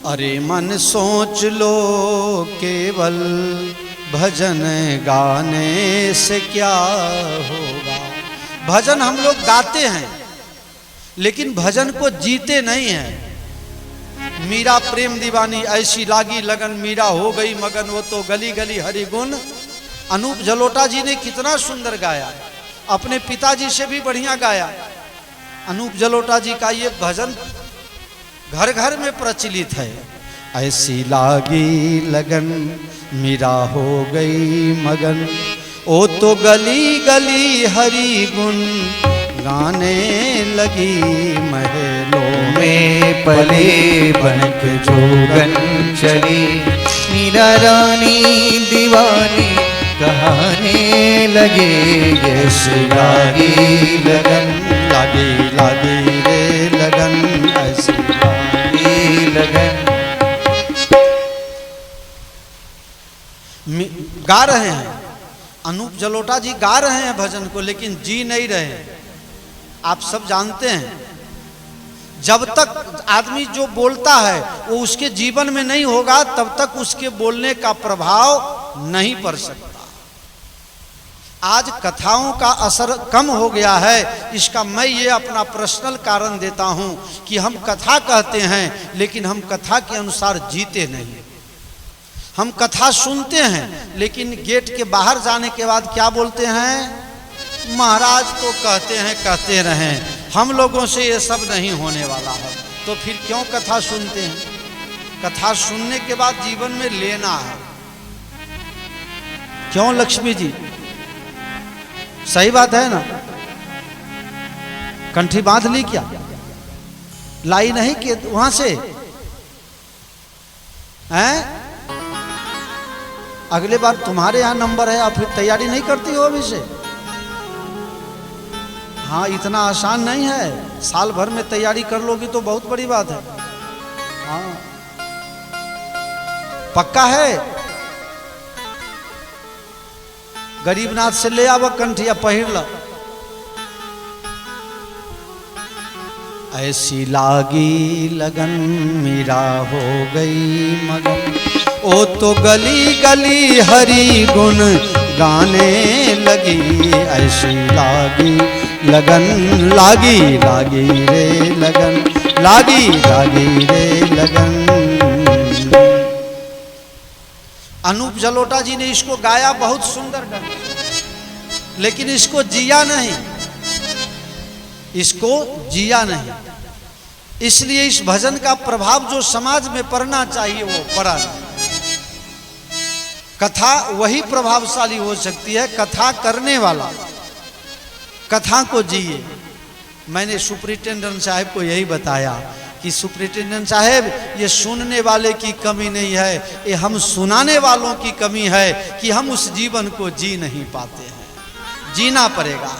अरे मन सोच लो केवल भजन गाने से क्या होगा। भजन हम लोग गाते हैं लेकिन भजन को जीते नहीं हैं। मीरा प्रेम दीवानी ऐसी लागी लगन, मीरा हो गई मगन, वो तो गली गली हरि गुण। अनूप जलोटा जी ने कितना सुंदर गाया, अपने पिताजी से भी बढ़िया गाया। अनूप जलोटा जी का ये भजन घर घर में प्रचलित है। ऐसी लागी लगन मीरा हो गई मगन, ओ तो गली गली हरि गुण गाने लगी। महलों में पले बनक जोगन चली, मीरा रानी दीवानी कहाने लगे। ऐसी लागी लगन, लागी लागी रे लगन, ऐसी लागी लगन। गा रहे हैं, अनूप जलोटा जी गा रहे हैं भजन को, लेकिन जी नहीं रहे हैं। आप सब जानते हैं जब तक आदमी जो बोलता है वो उसके जीवन में नहीं होगा तब तक उसके बोलने का प्रभाव नहीं पड़ सकता। आज कथाओं का असर कम हो गया है। इसका मैं ये अपना पर्सनल कारण देता हूं कि हम कथा कहते हैं लेकिन हम कथा के अनुसार जीते नहीं। हम कथा सुनते हैं लेकिन गेट के बाहर जाने के बाद क्या बोलते हैं, महाराज तो कहते हैं कहते रहें, हम लोगों से ये सब नहीं होने वाला है। तो फिर क्यों कथा सुनते हैं? कथा सुनने के बाद जीवन में लेना है। क्यों लक्ष्मी जी, सही बात है ना? कंठी बांध ली क्या? लाई नहीं कि वहां से हैं? अगले बार तुम्हारे यहां नंबर है, आप फिर तैयारी नहीं करती हो अभी से? हाँ, इतना आसान नहीं है। साल भर में तैयारी कर लोगी तो बहुत बड़ी बात है। हाँ, पक्का है? गरीबनाथ से ले आव कंठिया पहिर लो। ऐसी लागी लगन मीरा हो गई मगन, ओ तो गली गली हरि गुण गाने लगी। ऐसी लागी लगन, लागी लागी रे लगन, लागी लागी रे लगन। अनूप जलोटा जी ने इसको गाया बहुत सुंदर ढंग से, लेकिन इसको जिया नहीं, इसको जिया नहीं। इसलिए इस भजन का प्रभाव जो समाज में पड़ना चाहिए वो पड़ा नहीं। कथा वही प्रभावशाली हो सकती है कथा करने वाला कथा को जिए। मैंने सुपरिटेंडेंट साहब को यही बताया कि सुपरिटेंडेंट साहब, ये सुनने वाले की कमी नहीं है, ये हम सुनाने वालों की कमी है कि हम उस जीवन को जी नहीं पाते हैं। जीना पड़ेगा।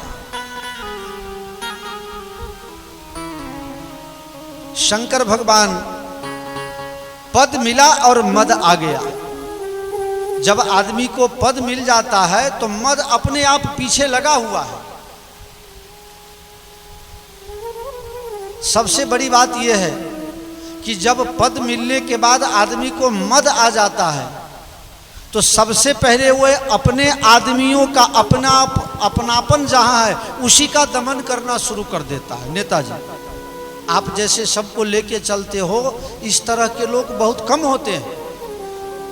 शंकर भगवान पद मिला और मद आ गया। जब आदमी को पद मिल जाता है तो मद अपने आप पीछे लगा हुआ है। सबसे बड़ी बात यह है कि जब पद मिलने के बाद आदमी को मद आ जाता है तो सबसे पहले वो अपने आदमियों का अपनापन जहां है उसी का दमन करना शुरू कर देता है। नेताजी, आप जैसे सबको लेके चलते हो, इस तरह के लोग बहुत कम होते हैं।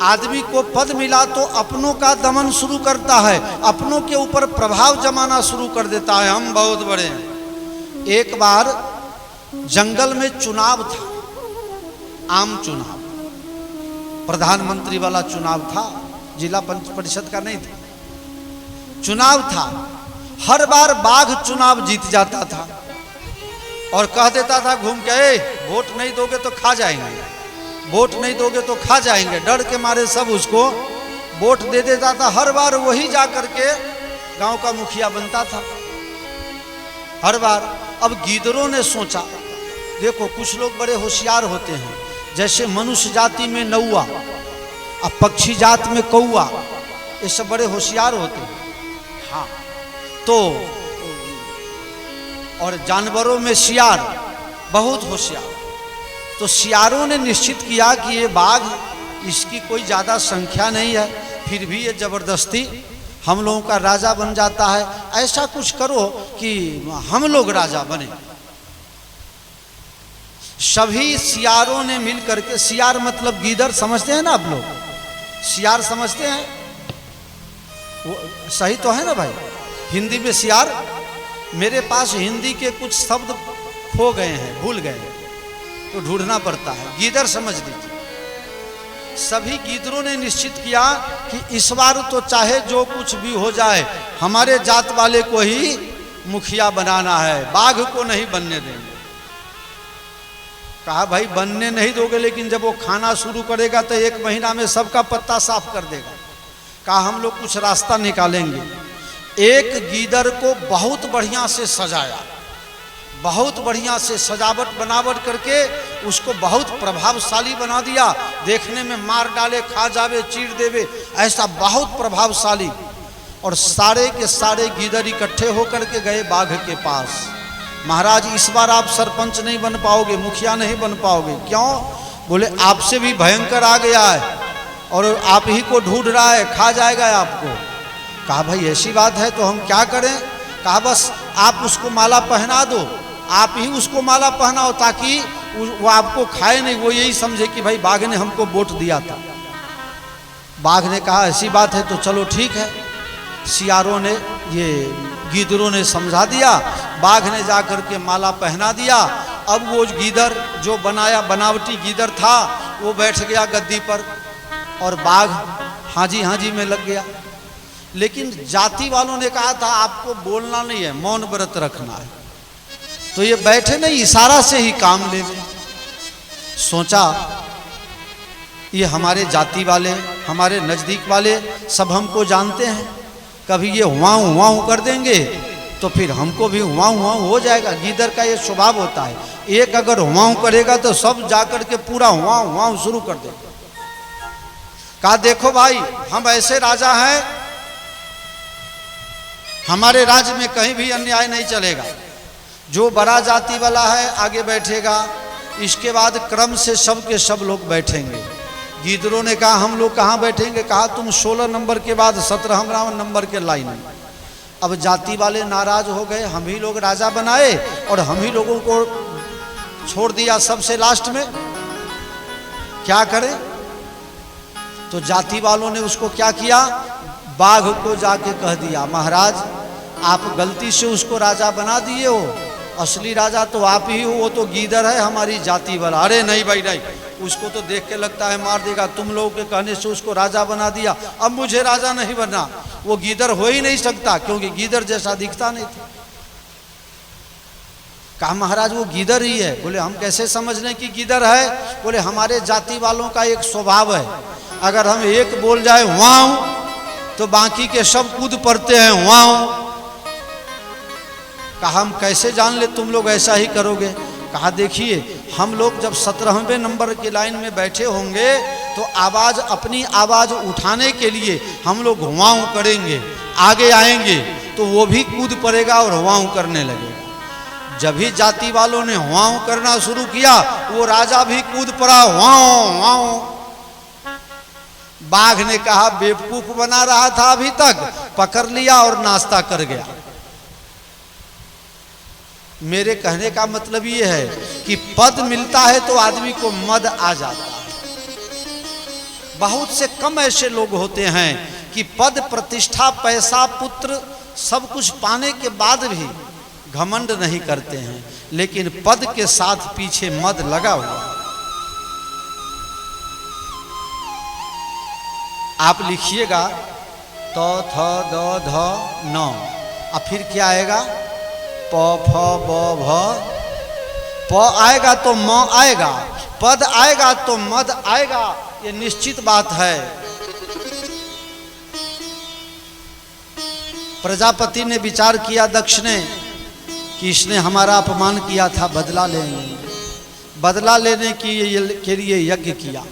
आदमी को पद मिला तो अपनों का दमन शुरू करता है, अपनों के ऊपर प्रभाव जमाना शुरू कर देता है, हम बहुत बड़े हैं। एक बार जंगल में चुनाव था, आम चुनाव, प्रधानमंत्री वाला चुनाव था, जिला परिषद का नहीं था, चुनाव था। हर बार बाघ चुनाव जीत जाता था और कह देता था घूम के, वोट नहीं दोगे तो खा जाएंगे, वोट नहीं दोगे तो खा जाएंगे। डर के मारे सब उसको वोट दे देता था। हर बार वही जा करके गांव का मुखिया बनता था, हर बार। अब गीदड़ों ने सोचा, देखो कुछ लोग बड़े होशियार होते हैं, जैसे मनुष्य जाति में नौआ, अब पक्षी जात में कौआ, ये सब बड़े होशियार होते हैं। हाँ, तो और जानवरों में सियार बहुत होशियार। तो तो सियारों ने निश्चित किया कि ये बाघ, इसकी कोई ज़्यादा संख्या नहीं है, फिर भी ये ज़बरदस्ती हम लोगों का राजा बन जाता है। ऐसा कुछ करो कि हम लोग राजा बने। सभी सियारों ने मिल करके, सियार मतलब गीदड़ समझते हैं ना आप लोग, सियार समझते हैं, वो सही तो है ना भाई? हिंदी में सियार, मेरे पास हिंदी के कुछ शब्द खो गए हैं, भूल गए हैं, तो ढूंढना पड़ता है। गीदड़ समझ लीजिए। सभी गीदड़ों ने निश्चित किया कि इस बार तो चाहे जो कुछ भी हो जाए, हमारे जात वाले को ही मुखिया बनाना है, बाघ को नहीं बनने देंगे। कहा भाई बनने नहीं दोगे, लेकिन जब वो खाना शुरू करेगा तो 1 महीना में सबका पत्ता साफ कर देगा। कहा हम लोग कुछ रास्ता निकालेंगे। एक गीदड़ को बहुत बढ़िया से सजाया, बहुत बढ़िया से सजावट बनावट करके उसको बहुत प्रभावशाली बना दिया। देखने में मार डाले, खा जावे, चीर देवे, ऐसा बहुत प्रभावशाली। और सारे के सारे गीदड़ इकट्ठे होकर के गए बाघ के पास। महाराज इस बार आप सरपंच नहीं बन पाओगे, मुखिया नहीं बन पाओगे। क्यों? बोले आपसे भी भयंकर आ गया है और आप ही को ढूंढ रहा है, खा जाएगा आपको। कहा भाई ऐसी बात है तो हम क्या करें? कहा बस आप उसको माला पहना दो, आप ही उसको माला पहनाओ ताकि वो आपको खाए नहीं, वो यही समझे कि भाई बाघ ने हमको वोट दिया था। बाघ ने कहा ऐसी बात है तो चलो ठीक है। सियारों ने, ये गीदड़ों ने समझा दिया, बाघ ने जाकर के माला पहना दिया। अब वो गीदड़ जो बनाया बनावटी गीदड़ था वो बैठ गया गद्दी पर और बाघ हाँ जी में लग गया। लेकिन जाति वालों ने कहा था आपको बोलना नहीं है, मौन व्रत रखना है। तो ये बैठे नहीं, इशारा से ही काम ले लें। सोचा ये हमारे जाति वाले, हमारे नज़दीक वाले सब हमको जानते हैं, कभी ये हुआ कर देंगे तो फिर हमको भी हुआ हो जाएगा। गीदड़ का ये स्वभाव होता है, एक अगर हुआ करेगा तो सब जाकर के पूरा हुआ शुरू कर देगा। कहा देखो भाई हम ऐसे राजा हैं, हमारे राज्य में कहीं भी अन्याय नहीं चलेगा। जो बड़ा जाति वाला है आगे बैठेगा, इसके बाद क्रम से सब के सब लोग बैठेंगे। गीदड़ों ने कहा हम लोग कहाँ बैठेंगे? कहा तुम 16 नंबर के बाद 17 नंबर के लाइन में। अब जाति वाले नाराज हो गए, हम ही लोग राजा बनाए और हम ही लोगों को छोड़ दिया सबसे लास्ट में, क्या करें? तो जाति वालों ने उसको क्या किया, बाघ को जाके कह दिया महाराज आप गलती से उसको राजा बना दिए हो, असली राजा तो आप ही हो, वो तो गीदड़ है हमारी जाति वाला। अरे नहीं भाई नहीं, उसको तो देख के लगता है मार देगा, तुम लोगों के कहने से उसको राजा बना दिया, अब मुझे राजा नहीं बनना। वो गीदड़ हो ही नहीं सकता क्योंकि गीदड़ जैसा दिखता नहीं था। कहा महाराज वो गीदड़ ही है। बोले हम कैसे समझ लें कि गीदड़ है? बोले हमारे जाति वालों का एक स्वभाव है, अगर हम एक बोल जाए वाऊ तो बाकी के सब कूद पड़ते हैं वाऊ। कहा हम कैसे जान ले तुम लोग ऐसा ही करोगे? कहा देखिए हम लोग जब 17वें नंबर की लाइन में बैठे होंगे तो आवाज़, अपनी आवाज़ उठाने के लिए हम लोग हुआऊ करेंगे, आगे आएंगे तो वो भी कूद पड़ेगा और हुआऊ करने लगेगा। जब ही जाति वालों ने हुआऊ करना शुरू किया वो राजा भी कूद पड़ा हुआऊ हुआऊ। बाघ ने कहा बेवकूफ बना रहा था अभी तक, पकड़ लिया और नाश्ता कर गया। मेरे कहने का मतलब ये है कि पद मिलता है तो आदमी को मद आ जाता है। बहुत से कम ऐसे लोग होते हैं कि पद, प्रतिष्ठा, पैसा, पुत्र सब कुछ पाने के बाद भी घमंड नहीं करते हैं, लेकिन पद के साथ पीछे मद लगा हुआ। आप लिखिएगा तो थ द ध न, अब फिर क्या आएगा? प फ ब भ, प आएगा तो म आएगा, पद आएगा तो मद आएगा, ये निश्चित बात है। प्रजापति ने विचार किया दक्ष ने कि इसने हमारा अपमान किया था, बदला लेंगे। बदला लेने के लिए यज्ञ किया।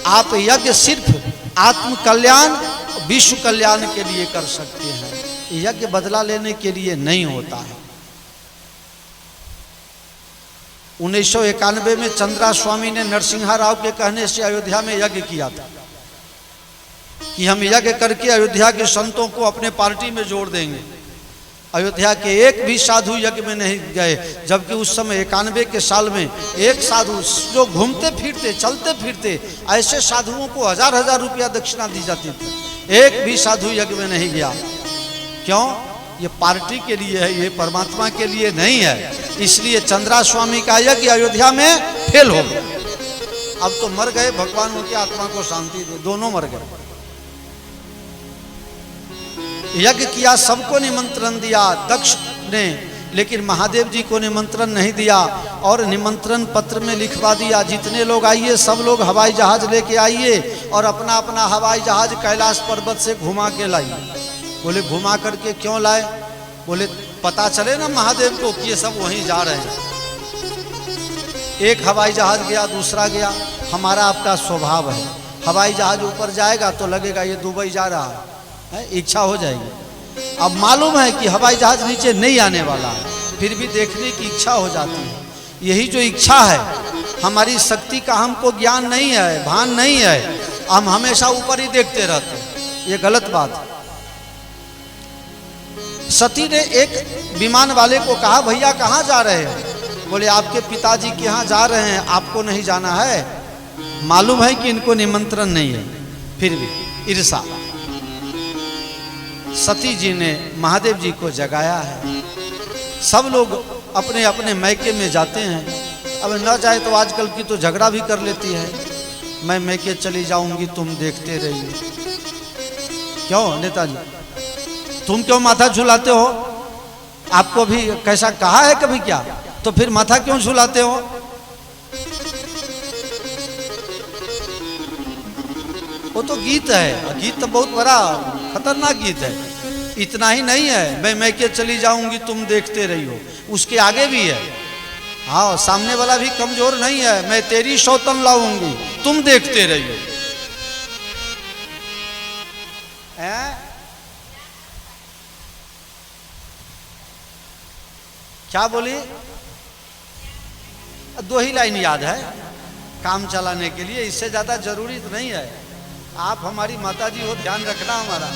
आप यज्ञ सिर्फ आत्म कल्याण, विश्व कल्याण के लिए कर सकते हैं, यज्ञ बदला लेने के लिए नहीं होता है। 1991 में चंद्रा स्वामी ने नरसिंहा राव के कहने से अयोध्या में यज्ञ किया था कि हम यज्ञ करके अयोध्या के संतों को अपने पार्टी में जोड़ देंगे। अयोध्या के एक भी साधु यज्ञ में नहीं गए, जबकि उस समय 91 के साल में एक साधु जो घूमते फिरते चलते फिरते ऐसे साधुओं को हजार हजार रुपया दक्षिणा दी जाती थी, एक भी साधु यज्ञ में नहीं गया। क्यों? ये पार्टी के लिए है, ये परमात्मा के लिए नहीं है। इसलिए चंद्रा स्वामी का यज्ञ अयोध्या में फेल हो गया। अब तो मर गए, भगवान उनकी आत्मा को शांति दे, दोनों मर गए। यज्ञ किया, सबको निमंत्रण दिया दक्ष ने, लेकिन महादेव जी को निमंत्रण नहीं दिया और निमंत्रण पत्र में लिखवा दिया जितने लोग आइए सब लोग हवाई जहाज लेके आइए और अपना अपना हवाई जहाज कैलाश पर्वत से घुमा के लाइए। बोले घुमा करके क्यों लाए? बोले पता चले ना महादेव को कि ये सब वहीं जा रहे हैं। एक हवाई जहाज गया, दूसरा गया। हमारा आपका स्वभाव है, हवाई जहाज ऊपर जाएगा तो लगेगा ये दुबई जा रहा है, इच्छा हो जाएगी। अब मालूम है कि हवाई जहाज नीचे नहीं आने वाला है, फिर भी देखने की इच्छा हो जाती है। यही जो इच्छा है, हमारी शक्ति का हमको ज्ञान नहीं है, भान नहीं है, हम हमेशा ऊपर ही देखते रहते हैं। ये गलत बात है। सती ने एक विमान वाले को कहा, भैया कहाँ जा रहे हैं? बोले आपके पिताजी के यहाँ जा रहे हैं, आपको नहीं जाना है। मालूम है कि इनको निमंत्रण नहीं है, फिर भी ईर्षा। सती जी ने महादेव जी को जगाया है। सब लोग अपने अपने मैके में जाते हैं। अब न जाए तो आजकल की तो झगड़ा भी कर लेती है, मैं मैके चली जाऊंगी तुम देखते रहिए। क्यों नेताजी, तुम क्यों माथा झुलाते हो? आपको भी कैसा कहा है कभी क्या? तो फिर माथा क्यों झुलाते हो? वो तो गीत है, गीत तो बहुत बड़ा खतरनाक गीत है। इतना ही नहीं है, मैं मैके चली जाऊंगी तुम देखते रही हो, उसके आगे भी है। हाँ, सामने वाला भी कमजोर नहीं है, मैं तेरी सौतन लाऊंगी तुम देखते रही हो। क्या बोली? दो ही लाइन याद है काम चलाने के लिए, इससे ज्यादा जरूरी तो नहीं है। आप हमारी माताजी हो, ध्यान रखना हमारा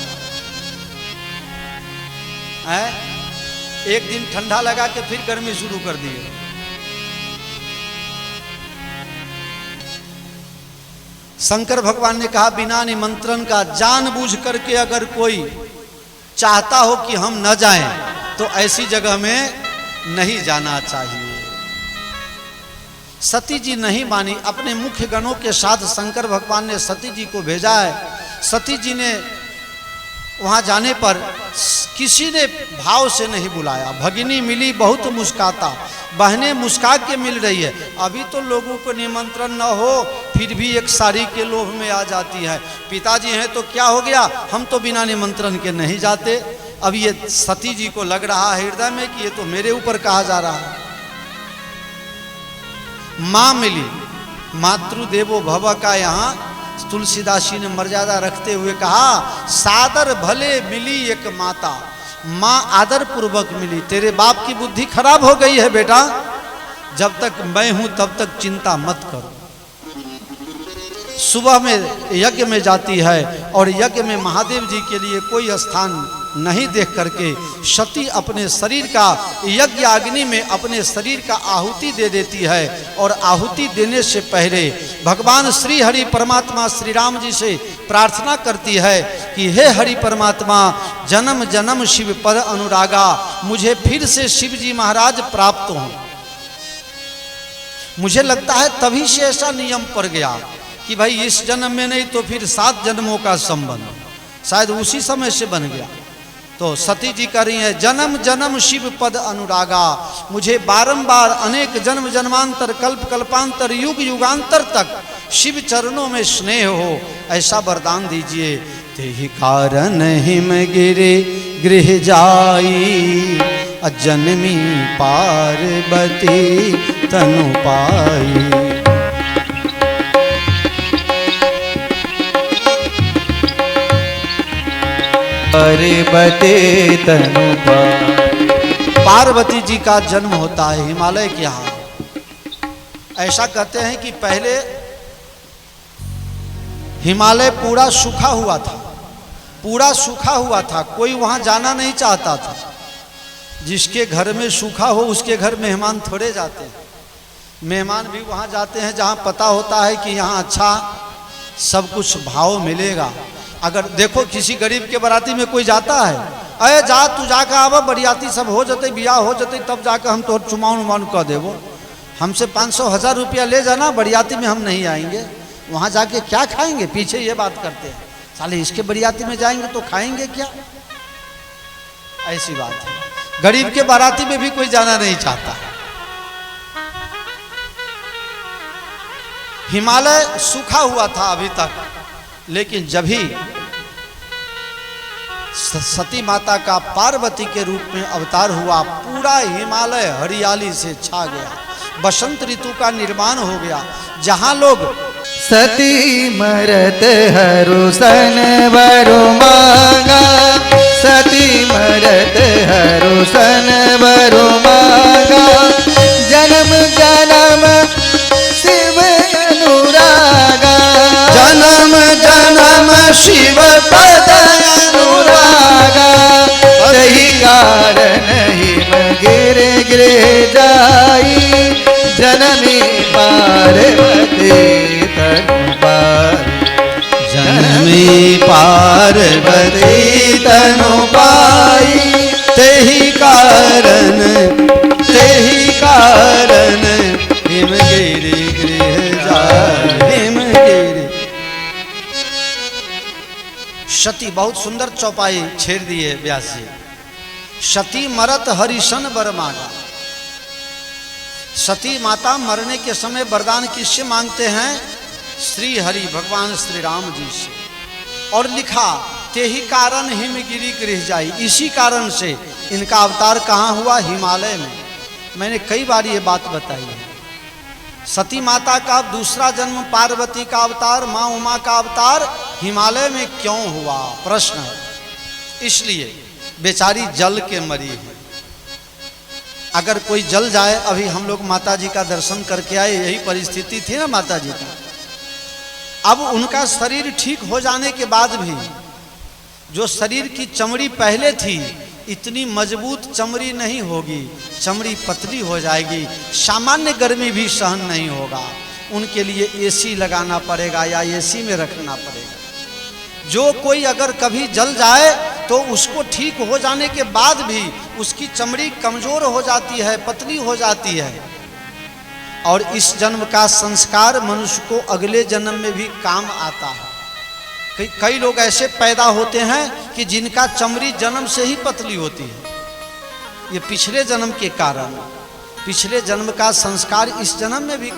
है। एक दिन ठंडा लगा के फिर गर्मी शुरू कर दिए। शंकर भगवान ने कहा, बिना निमंत्रण का जानबूझ करके अगर कोई चाहता हो कि हम न जाएं तो ऐसी जगह में नहीं जाना चाहिए। सती जी नहीं मानी, अपने मुख्य गणों के साथ शंकर भगवान ने सती जी को भेजा है। सती जी ने वहां जाने पर किसी ने भाव से नहीं बुलाया। भगिनी मिली बहुत मुस्काता, बहनें मुस्का के मिल रही है। अभी तो लोगों को निमंत्रण न हो फिर भी एक साड़ी के लोभ में आ जाती है। पिताजी हैं तो क्या हो गया, हम तो बिना निमंत्रण के नहीं जाते। अब ये सती जी को लग रहा है हृदय में कि ये तो मेरे ऊपर कहा जा रहा है। मां मिली, मातृदेवो भव का यहाँ तुलसीदास जी ने मर्यादा रखते हुए कहा, सादर भले मिली एक माता, मां आदर पूर्वक मिली। तेरे बाप की बुद्धि खराब हो गई है बेटा, जब तक मैं हूं तब तक चिंता मत करो। सुबह में यज्ञ में जाती है और यज्ञ में महादेव जी के लिए कोई स्थान नहीं देख करके सती अपने शरीर का यज्ञ अग्नि में अपने शरीर का आहुति दे देती है। और आहुति देने से पहले भगवान श्री हरि परमात्मा श्री राम जी से प्रार्थना करती है कि हे हरि परमात्मा, जन्म जन्म शिव पद अनुरागा, मुझे फिर से शिव जी महाराज प्राप्त हों। मुझे लगता है तभी से ऐसा नियम पड़ गया कि भाई इस जन्म में नहीं तो फिर 7 जन्मों का संबंध, शायद उसी समय से बन गया। तो सती जी कह रही है, जन्म जन्म शिव पद अनुरागा, मुझे बारंबार अनेक जन्म जन्मांतर कल्प कल्पांतर युग युगांतर तक शिव चरणों में स्नेह हो, ऐसा वरदान दीजिए। तेहि कारण हिम गिरे गृह जाई, अजन्मी पार्वती तनु पाई। पार्वती तनु पाई। पार्वती जी का जन्म होता है हिमालय के यहाँ। ऐसा कहते हैं कि पहले हिमालय पूरा सूखा हुआ था, पूरा सूखा हुआ था, कोई वहां जाना नहीं चाहता था। जिसके घर में सूखा हो उसके घर मेहमान थोड़े जाते हैं, मेहमान भी वहां जाते हैं जहां पता होता है कि यहाँ अच्छा सब कुछ भाव मिलेगा। अगर देखो किसी गरीब के बाराती में कोई जाता है, अरे जा तू जाकर आवा, बरियाती सब हो जाते, बियाह हो जाते, तब जाकर हम तो चुमाउन उमाउन कह देवो, हमसे 500-1000 रुपया ले जाना, बरियाती में हम नहीं आएंगे। वहाँ जाके क्या खाएंगे? पीछे ये बात करते हैं, साले इसके बरियाती में जाएंगे तो खाएंगे क्या? ऐसी बात है। गरीब के बाराती में भी कोई जाना नहीं चाहता। हिमालय सूखा हुआ था अभी तक, लेकिन जब ही सती माता का पार्वती के रूप में अवतार हुआ, पूरा हिमालय हरियाली से छा गया, बसंत ऋतु का निर्माण हो गया। जहां लोग सती मरत हरुसन वरु मांगा, सती मरत हरुसन वरु मांगा, जन्म जन्म शिव अनुरागा, जन्म जन्म शिव पद अनुरागा, सही कारण हिम गिर गिर जाई, जननी पार्वती तनु पाई, जनमी पार्वती तनु पाई, तेहि कारण हिमगिरि गृह जाई, हिमगिरि। सती बहुत सुंदर चौपाई छेड़ दी है व्यास जी। सती मरत हरिशन वर मांगा। सती माता मरने के समय वरदान किससे मांगते हैं? श्री हरि भगवान श्री राम जी से। और लिखा तेहि कारण हिमगिरि गृह जाई, इसी कारण से इनका अवतार कहाँ हुआ? हिमालय में। मैंने कई बार ये बात बताई है। सती माता का दूसरा जन्म, पार्वती का अवतार, माँ उमा का अवतार हिमालय में क्यों हुआ? प्रश्न है। इसलिए बेचारी जल के मरी है। अगर कोई जल जाए, अभी हम लोग माता जी का दर्शन करके आए, यही परिस्थिति थी ना माता जी की। अब उनका शरीर ठीक हो जाने के बाद भी जो शरीर की चमड़ी पहले थी, इतनी मजबूत चमड़ी नहीं होगी, चमड़ी पतली हो जाएगी, सामान्य गर्मी भी सहन नहीं होगा। उनके लिए एसी लगाना पड़ेगा या एसी में रखना पड़ेगा। जो कोई अगर कभी जल जाए तो उसको ठीक हो जाने के बाद भी उसकी चमड़ी कमजोर हो जाती है, पतली हो जाती है। और इस जन्म का संस्कार मनुष्य को अगले जन्म में भी काम आता है। कई लोग ऐसे पैदा होते हैं कि जिनका चमड़ी जन्म से ही पतली होती है। ये पिछले जन्म के कारण, पिछले जन्म का संस्कार इस जन्म में भी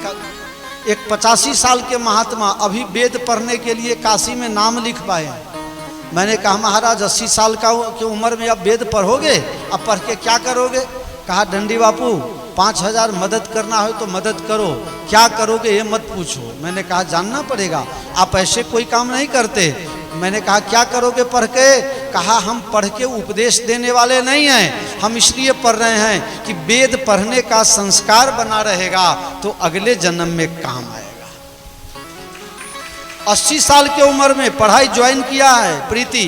एक 85 साल के महात्मा अभी वेद पढ़ने के लिए काशी में नाम लिखवाए। मैंने कहा महाराज 80 साल की उम्र में अब वेद पढ़ोगे, अब पढ़ के क्या करोगे? कहा डंडी बापू 5000 मदद करना हो तो मदद करो, क्या करोगे ये मत पूछो। मैंने कहा जानना पड़ेगा, आप ऐसे कोई काम नहीं करते। मैंने कहा क्या करोगे पढ़ के? कहा हम पढ़ के उपदेश देने वाले नहीं हैं, हम इसलिए पढ़ रहे हैं कि वेद पढ़ने का संस्कार बना रहेगा तो अगले जन्म में काम आएगा। 80 साल की उम्र में पढ़ाई ज्वाइन किया है प्रीति।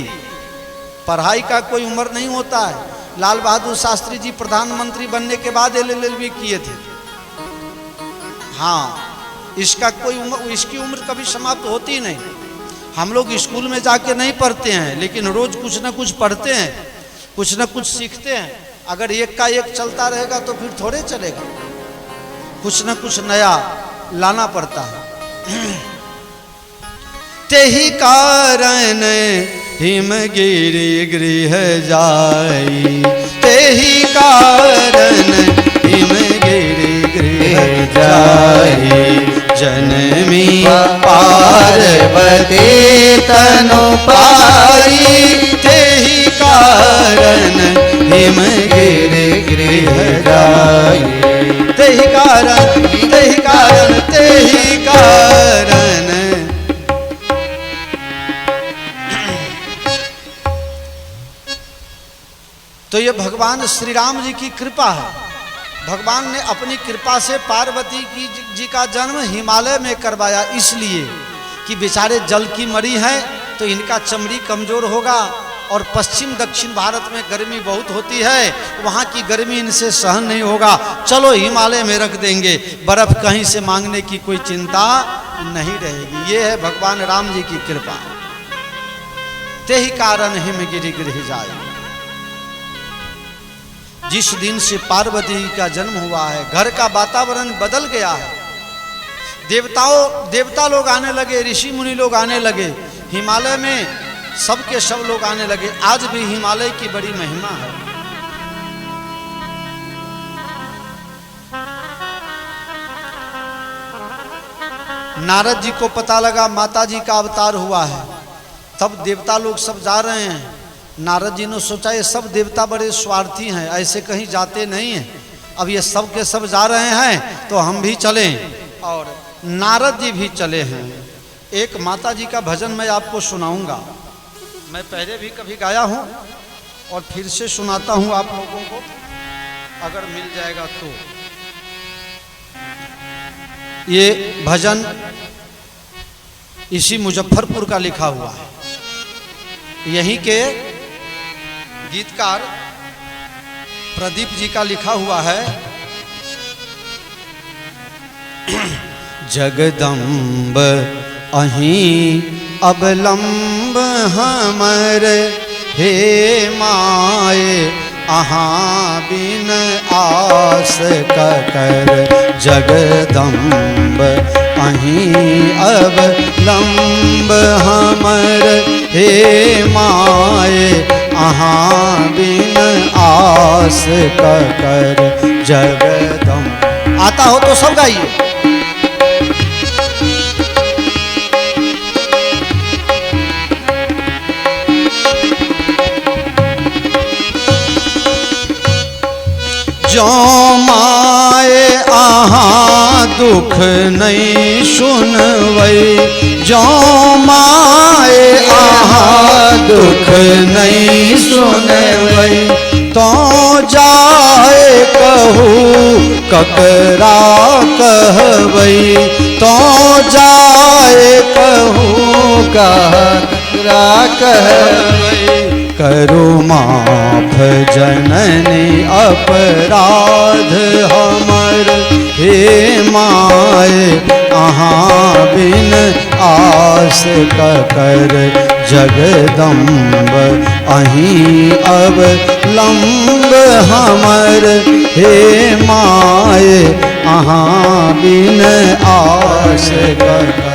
पढ़ाई का कोई उम्र नहीं होता है। लाल बहादुर शास्त्री जी प्रधानमंत्री बनने के बाद LLB किए थे। हाँ, इसका कोई उम्र, इसकी उम्र कभी समाप्त होती नहीं। हम लोग स्कूल में जाके नहीं पढ़ते हैं, लेकिन रोज कुछ ना कुछ पढ़ते हैं, कुछ ना कुछ सीखते हैं। अगर एक का एक चलता रहेगा तो फिर थोड़े चलेगा, कुछ ना कुछ नया लाना पड़ता है। तेहि कारण हिमगिरि गृह जाई, तेहि कारण हिमगिरि गृह जाई, जनमी पार्वती तनु पाई, तेहि कारण हिमगिरि गृह जाई, तेहि कारण, तेहि कारण, तेहि कारण। तो ये भगवान श्री राम जी की कृपा है। भगवान ने अपनी कृपा से पार्वती जी का जन्म हिमालय में करवाया, इसलिए कि बेचारे जल की मरी हैं तो इनका चमड़ी कमजोर होगा, और पश्चिम दक्षिण भारत में गर्मी बहुत होती है, वहाँ की गर्मी इनसे सहन नहीं होगा, चलो हिमालय में रख देंगे, बर्फ कहीं से मांगने की कोई चिंता नहीं रहेगी। ये है भगवान राम जी की कृपा। ते ही कारण हिमगिरि गृह जाए। जिस दिन से पार्वती का जन्म हुआ है, घर का वातावरण बदल गया है। देवता लोग आने लगे, ऋषि मुनि लोग आने लगे, हिमालय में सबके सब लोग आने लगे। आज भी हिमालय की बड़ी महिमा है। नारद जी को पता लगा माता जी का अवतार हुआ है, तब देवता लोग सब जा रहे हैं। नारद जी ने सोचा ये सब देवता बड़े स्वार्थी हैं, ऐसे कहीं जाते नहीं हैं, अब ये सब के सब जा रहे हैं तो हम भी चलें। और नारद जी भी चले हैं। एक माता जी का भजन मैं आपको सुनाऊंगा, मैं पहले भी कभी गाया हूँ और फिर से सुनाता हूँ आप लोगों को, अगर मिल जाएगा तो। ये भजन इसी मुजफ्फरपुर का लिखा हुआ है, यहीं के गीतकार प्रदीप जी का लिखा हुआ है। जगदम्ब अहीं अवलंब हमर, हे माए अहाँ बिन आस ककर। जगदम्ब अहीं अवलंब हमर, हे माए अहाँ बिन आस ककर। जगदम्ब आता हो तो सब गाइए। जो माए आहाँ दुख नहीं सुनवई, जो माए आहाँ दुख नहीं सुनवई, तो जाए कहू ककरा कहवई, तो जाए कहू ककरा कहवई। करो माफ जननी अपराध हमर, हे माए अहाँ बिन आस ककर। जगदम्ब अहीं अवलंब हमर, हे माए अहाँ बिन आस ककर।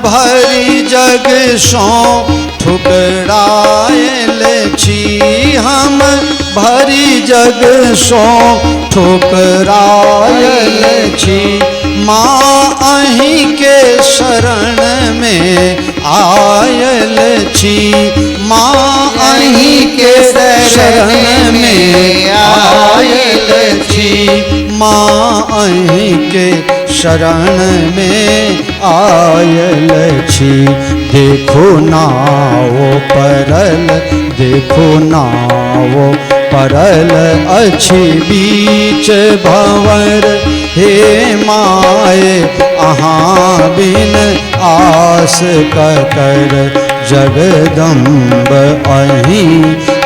भरी जग सो ठुकरायल छी, हम भरी जग सो ठुकरायल छी। माँ अहीं के शरण में आयल छी, माँ अहीं के शरण में आयल छी। माँ अहीं के शरण में आयल छी। देखो नाओ परल, देखो नाओ परल अछि बीच भंवर, हे माए अहाँ बिन आस ककर। जगदम्ब अहीं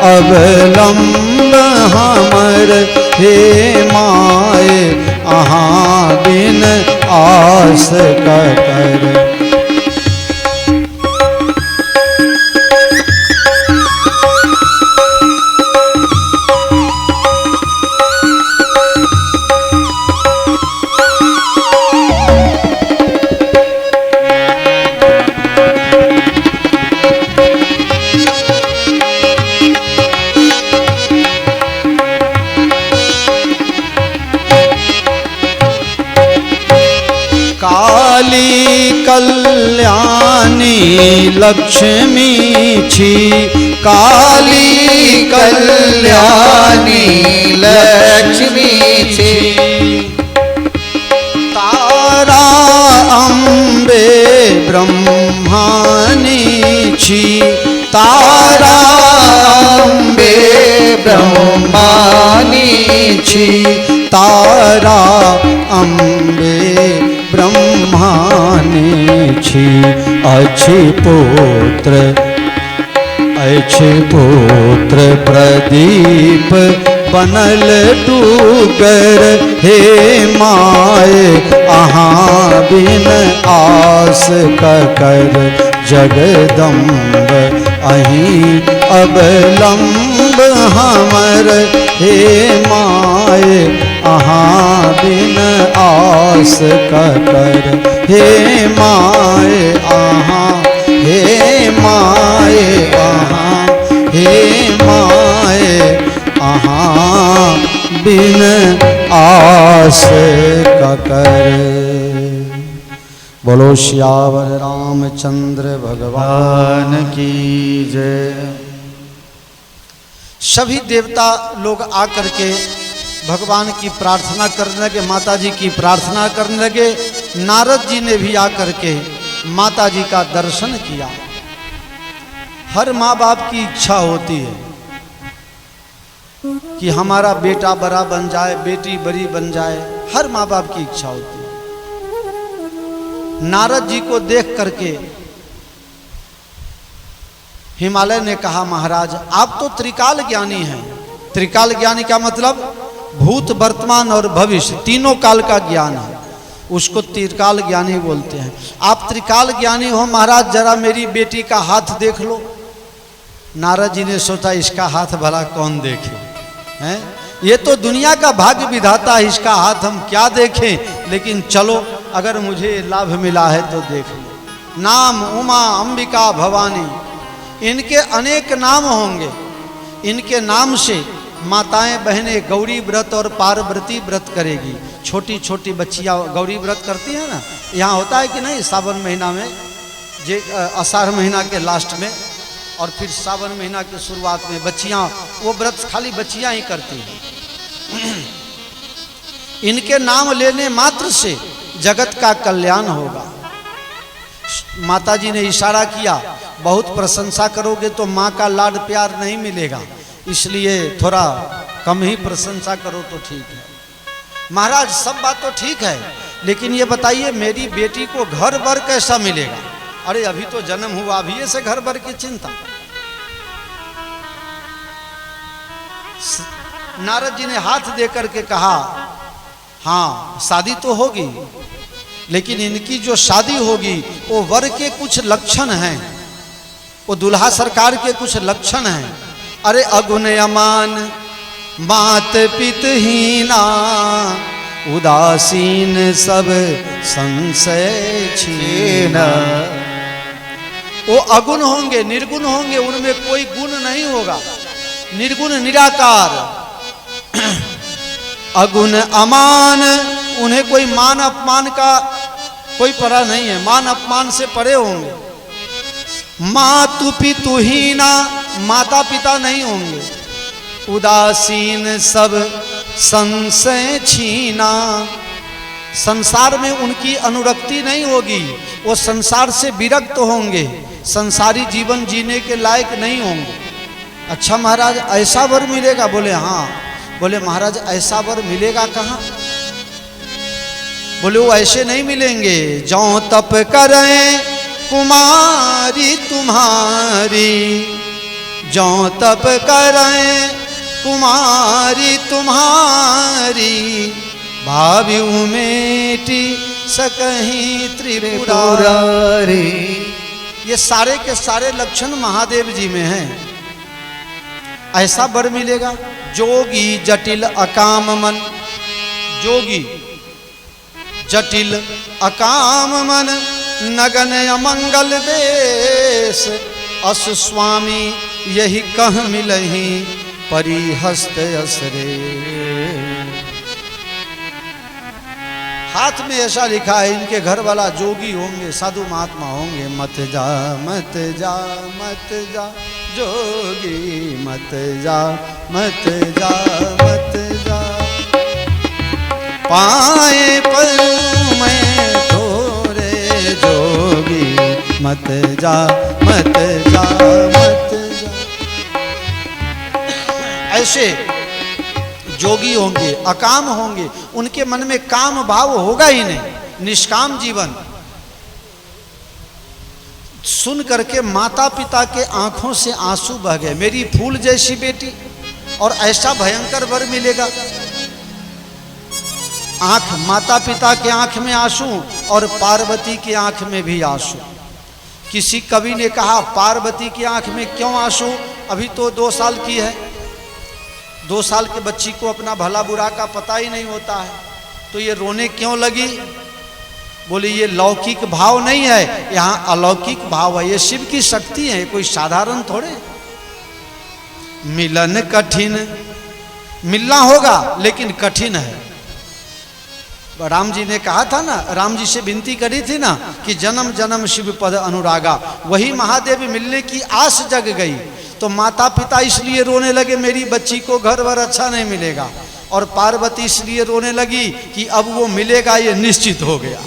अवलंब हमर, हे माए अहाँ बिन आस ककर। लक्ष्मी छी, काली कल्याणी लक्ष्मी छी। तारा अम्बे ब्रह्मानी छी, तारा अम्बे ब्रह्मानी छी, तारा अम्बे ब्रह्मानी छी। अच्छी पुत्र प्रदीप बनल डूगर, हे माए अहाँ बिन आस ककर, जगदम्ब अहीं अवलंब हमर, हे माए अहाँ बिन आस ककर, हे माए अहाँ, हे माए अहाँ, हे माए अहाँ बिन आस ककर। बोलो श्यावर रामचंद्र भगवान की जय। सभी देवता लोग आकर के भगवान की प्रार्थना करने लगे, माता जी की प्रार्थना करने लगे। नारद जी ने भी आकर के माता जी का दर्शन किया। हर माँ बाप की इच्छा होती है कि हमारा बेटा बड़ा बन जाए, बेटी बड़ी बन जाए, हर माँ बाप की इच्छा होती है। नारद जी को देख करके हिमालय ने कहा, महाराज आप तो त्रिकाल ज्ञानी हैं। त्रिकाल ज्ञानी का मतलब भूत, वर्तमान और भविष्य, तीनों काल का ज्ञान है, उसको त्रिकाल ज्ञानी बोलते हैं। आप त्रिकाल ज्ञानी हो महाराज, जरा मेरी बेटी का हाथ देख लो। नारद जी ने सोचा इसका हाथ भला कौन देखे, हैं? ये तो दुनिया का भाग्य विधाता है, इसका हाथ हम क्या देखें, लेकिन चलो अगर मुझे लाभ मिला है तो देख लो। नाम उमा, अंबिका, भवानी, इनके अनेक नाम होंगे। इनके नाम से माताएं बहनें गौरी व्रत और पार्वती व्रत करेगी। छोटी छोटी बच्चियां गौरी व्रत करती हैं ना, यहाँ होता है कि नहीं, सावन महीना में, आषाढ़ महीना के लास्ट में और फिर सावन महीना की शुरुआत में बच्चियां वो व्रत खाली बच्चियां ही करती हैं। इनके नाम लेने मात्र से जगत का कल्याण होगा। माता जी ने इशारा किया, बहुत प्रशंसा करोगे तो माँ का लाड प्यार नहीं मिलेगा, इसलिए थोड़ा कम ही प्रशंसा करो तो ठीक है। महाराज सब बात तो ठीक है, लेकिन ये बताइए मेरी बेटी को घर बर कैसा मिलेगा? अरे अभी तो जन्म हुआ, अभी से घर बर की चिंता। नारद जी ने हाथ देकर के कहा, हाँ शादी तो होगी, लेकिन इनकी जो शादी होगी वो वर के कुछ लक्षण हैं, वो दुल्हा सरकार के कुछ लक्षण हैं। अरे अगुण अमान, मात पितहीना, उदासीन सब संशय छीना। वो अगुण होंगे, निर्गुण होंगे, उनमें कोई गुण नहीं होगा, निर्गुण निराकार। अगुण अमान, उन्हें कोई मान अपमान का कोई परा नहीं है, मान अपमान से परे होंगे। मातु पितुहीना, माता पिता नहीं होंगे। उदासीन सब संशय छीना, संसार में उनकी अनुरक्ति नहीं होगी, वो संसार से विरक्त होंगे, संसारी जीवन जीने के लायक नहीं होंगे। अच्छा महाराज ऐसा वर मिलेगा? बोले हाँ। बोले महाराज ऐसा वर मिलेगा कहाँ? बोले वो ऐसे नहीं मिलेंगे, जौ तप करें कुमारी तुम्हारी, जौ तप करें कुमारी तुम्हारी, भावी उमेटी सकहीं त्रिपुरारी। ये सारे के सारे लक्षण महादेव जी में हैं। ऐसा वर मिलेगा। जोगी जटिल अकाम मन, जोगी जटिल अकाम मन, नगन अमंगल देश, अस स्वामी यही कह मिलही, परिहस्त असरे। हाथ में ऐसा लिखा है, इनके घर वाला जोगी होंगे, साधु महात्मा होंगे। मत जा मत जा मत जा जोगी, मत जा मत जा मत जा, पाए पर मैं थोड़े जोगी, मत जा मत जा मत जा। ऐसे जोगी होंगे, अकाम होंगे, उनके मन में काम भाव होगा ही नहीं, निष्काम जीवन। सुन करके माता पिता के आंखों से आंसू बह गए, मेरी फूल जैसी बेटी और ऐसा भयंकर वर मिलेगा। आंख, माता पिता के आंख में आंसू और पार्वती की आंख में भी आंसू। किसी कवि ने कहा पार्वती की आंख में क्यों आंसू, अभी तो 2 साल की है, 2 साल के बच्ची को अपना भला बुरा का पता ही नहीं होता है, तो ये रोने क्यों लगी। बोले ये लौकिक भाव नहीं है, यहाँ अलौकिक भाव है, ये शिव की शक्ति है, कोई साधारण थोड़े। मिलन कठिन, मिलना होगा लेकिन कठिन है। राम जी ने कहा था ना, राम जी से विनती करी थी ना कि जन्म जन्म शिव पद अनुरागा, वही महादेव मिलने की आस जग गई। तो माता पिता इसलिए रोने लगे मेरी बच्ची को घर वर अच्छा नहीं मिलेगा, और पार्वती इसलिए रोने लगी कि अब वो मिलेगा ये निश्चित हो गया।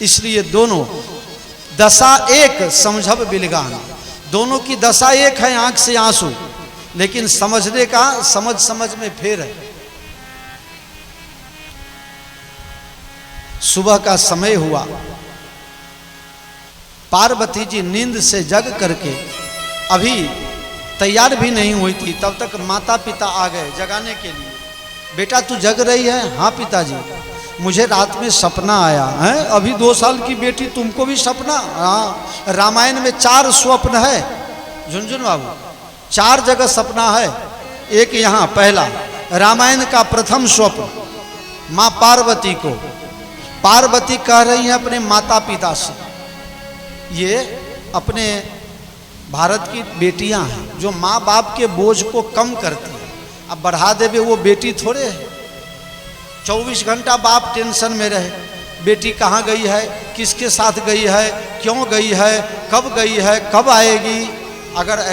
इसलिए दोनों दशा एक समझब बिलगान, दोनों की दशा एक है, आंख से आंसू, लेकिन समझने का समझ समझ में फेर है। सुबह का समय हुआ, पार्वती जी नींद से जग करके अभी तैयार भी नहीं हुई थी, तब तक माता पिता आ गए जगाने के लिए। बेटा तू जग रही है? हाँ पिताजी, मुझे रात में सपना आया है। अभी 2 साल की बेटी, तुमको भी सपना? हाँ, रामायण में 4 स्वप्न है झुनझुन बाबू, 4 जगह सपना है। एक यहाँ पहला रामायण का प्रथम स्वप्न, माँ पार्वती को, पार्वती कह रही है अपने माता पिता से, ये अपने भारत की बेटियां हैं जो माँ बाप के बोझ को कम करती हैं। अब बढ़ा देवे वो बेटी थोड़े है, 24 घंटा बाप टेंशन में रहे, बेटी कहाँ गई है, किसके साथ गई है, क्यों गई है, कब गई है, कब आएगी। अगर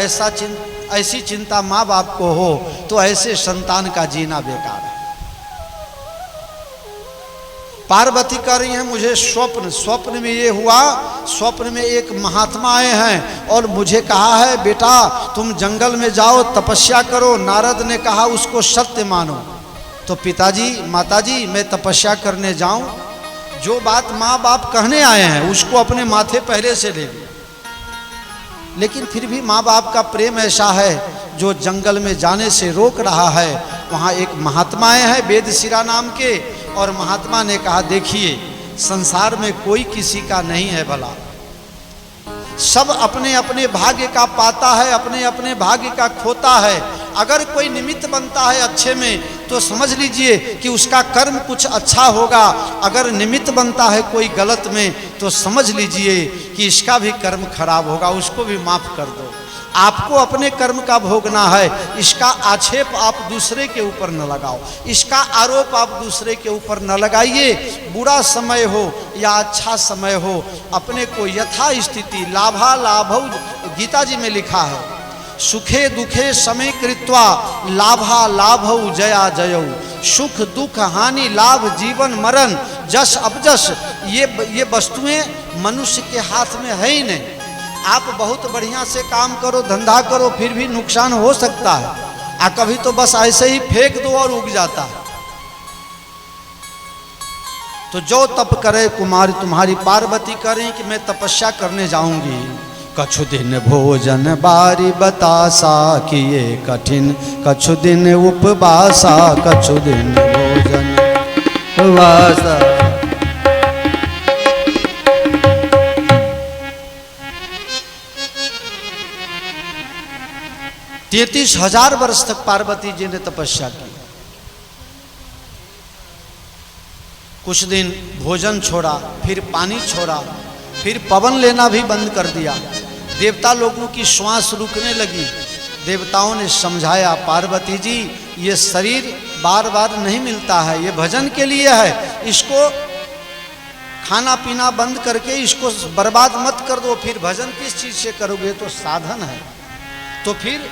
ऐसी चिंता माँ बाप को हो तो ऐसे संतान का जीना बेकार है। पार्वती कह रही हैं मुझे स्वप्न में ये हुआ, स्वप्न में एक महात्मा आए हैं और मुझे कहा है बेटा तुम जंगल में जाओ तपस्या करो। नारद ने कहा उसको सत्य मानो। तो पिताजी माताजी मैं तपस्या करने जाऊं? जो बात माँ बाप कहने आए हैं उसको अपने माथे पहले से ले लिया, लेकिन फिर भी माँ बाप का प्रेम ऐसा है जो जंगल में जाने से रोक रहा है। वहाँ एक महात्मा आए हैं वेदशिरा नाम के, और महात्मा ने कहा देखिए संसार में कोई किसी का नहीं है भला, सब अपने अपने भाग्य का पाता है, अपने अपने भाग्य का खोता है। अगर कोई निमित्त बनता है अच्छे में तो समझ लीजिए कि उसका कर्म कुछ अच्छा होगा, अगर निमित्त बनता है कोई गलत में तो समझ लीजिए कि इसका भी कर्म खराब होगा, उसको भी माफ कर दो। आपको अपने कर्म का भोगना है, इसका आक्षेप आप दूसरे के ऊपर न लगाओ, इसका आरोप आप दूसरे के ऊपर न लगाइए। बुरा समय हो या अच्छा समय हो, अपने को यथा स्थिति लाभा लाभौ, गीता जी में लिखा है सुखे दुखे समय कृत्वा लाभा लाभौ जया जयौ। सुख दुख हानि लाभ जीवन मरण जस अपजस, ये वस्तुएं मनुष्य के हाथ में है ही नहीं। आप बहुत बढ़िया से काम करो धंधा करो फिर भी नुकसान हो सकता है, कभी तो बस ऐसे ही फेंक दो और उग जाता है। तो जो तप करे कुमारी तुम्हारी पार्वती करें कि मैं तपस्या करने जाऊंगी। कछु दिन भोजन बारी बतासा किए कठिन, कछु दिन उपवासा, कछु दिन भोजन उपवासा। 33,000 वर्ष तक पार्वती जी ने तपस्या की। कुछ दिन भोजन छोड़ा, फिर पानी छोड़ा, फिर पवन लेना भी बंद कर दिया। देवता लोगों की श्वास रुकने लगी। देवताओं ने समझाया पार्वती जी ये शरीर बार बार नहीं मिलता है, ये भजन के लिए है, इसको खाना पीना बंद करके इसको बर्बाद मत कर दो, फिर भजन किस चीज से करोगे? तो साधन है। तो फिर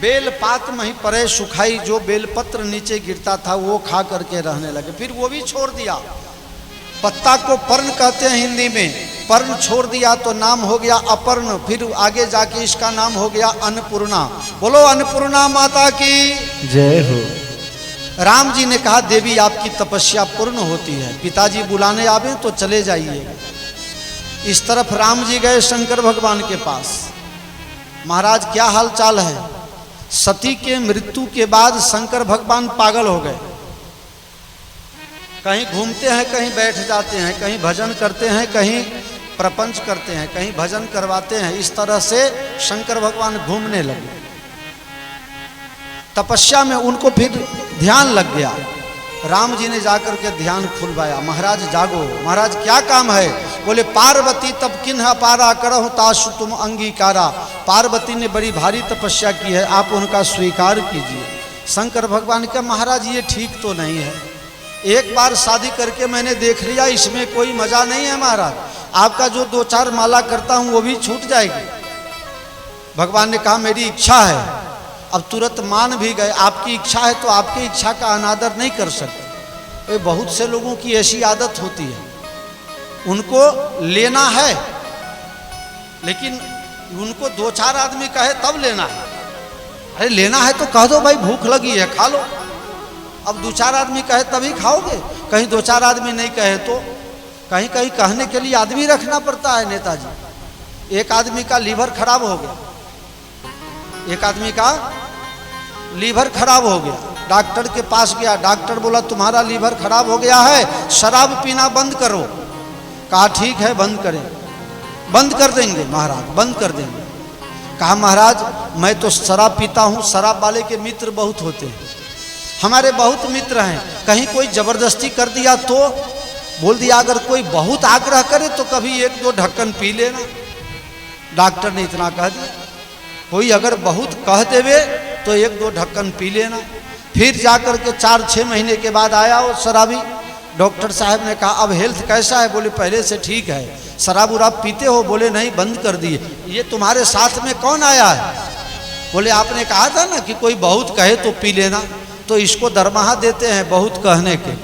बेल पात मही परे सुखाई, जो बेलपत्र नीचे गिरता था वो खा करके रहने लगे। फिर वो भी छोड़ दिया। पत्ता को पर्ण कहते हैं हिंदी में, पर्ण छोड़ दिया तो नाम हो गया अपर्ण। फिर आगे जाके इसका नाम हो गया अन्नपूर्णा। बोलो अन्नपूर्णा माता की जय हो। राम जी ने कहा देवी आपकी तपस्या पूर्ण होती है, पिताजी बुलाने आवे तो चले जाइए। इस तरफ राम जी गए शंकर भगवान के पास। महाराज क्या हाल चाल है? सती के मृत्यु के बाद शंकर भगवान पागल हो गए। कहीं घूमते हैं, कहीं बैठ जाते हैं, कहीं भजन करते हैं, कहीं प्रपंच करते हैं, कहीं भजन करवाते हैं। इस तरह से शंकर भगवान घूमने लगे। तपस्या में उनको फिर ध्यान लग गया। राम जी ने जाकर के ध्यान खुलवाया। महाराज जागो। महाराज क्या काम है? बोले पार्वती तब किन्ह पारा करहु तासु तुम अंगीकारा। पार्वती ने बड़ी भारी तपस्या की है, आप उनका स्वीकार कीजिए। शंकर भगवान का महाराज ये ठीक तो नहीं है, एक बार शादी करके मैंने देख लिया, इसमें कोई मजा नहीं है महाराज। आपका जो 2-4 माला करता हूं वो भी छूट जाएगी। भगवान ने कहा मेरी इच्छा है। अब तुरंत मान भी गए। आपकी इच्छा है तो आपकी इच्छा का अनादर नहीं कर सकते। बहुत से लोगों की ऐसी आदत होती है, उनको लेना है लेकिन उनको 2-4 आदमी कहे तब लेना है। अरे लेना है तो कह दो भाई भूख लगी है खा लो। अब 2-4 आदमी कहे तभी खाओगे। कहीं 2-4 आदमी नहीं कहे तो कहीं कहीं कहने के लिए आदमी रखना पड़ता है। नेताजी, एक आदमी का लीवर खराब हो गया, एक आदमी का लीवर खराब हो गया। डॉक्टर के पास गया, डॉक्टर बोला तुम्हारा लीवर खराब हो गया है, शराब पीना बंद करो। कहा ठीक है बंद करें। बंद कर देंगे महाराज, बंद कर देंगे। कहा महाराज मैं तो शराब पीता हूँ, शराब वाले के मित्र बहुत होते हैं, हमारे बहुत मित्र हैं, कहीं कोई जबरदस्ती कर दिया तो? बोल दिया अगर कोई बहुत आग्रह करे तो कभी 1-2 ढक्कन पी लेना। डॉक्टर ने इतना कह दिया, कोई अगर बहुत कह देवे तो 1-2 ढक्कन पी लेना। फिर जाकर के 4-6 महीने के बाद आया वो शराबी। डॉक्टर साहब ने कहा अब हेल्थ कैसा है? बोले पहले से ठीक है। शराब उराब पीते हो? बोले नहीं बंद कर दिए। ये तुम्हारे साथ में कौन आया है? बोले आपने कहा था ना कि कोई बहुत कहे तो पी लेना, तो इसको दरमाहा देते हैं बहुत कहने के।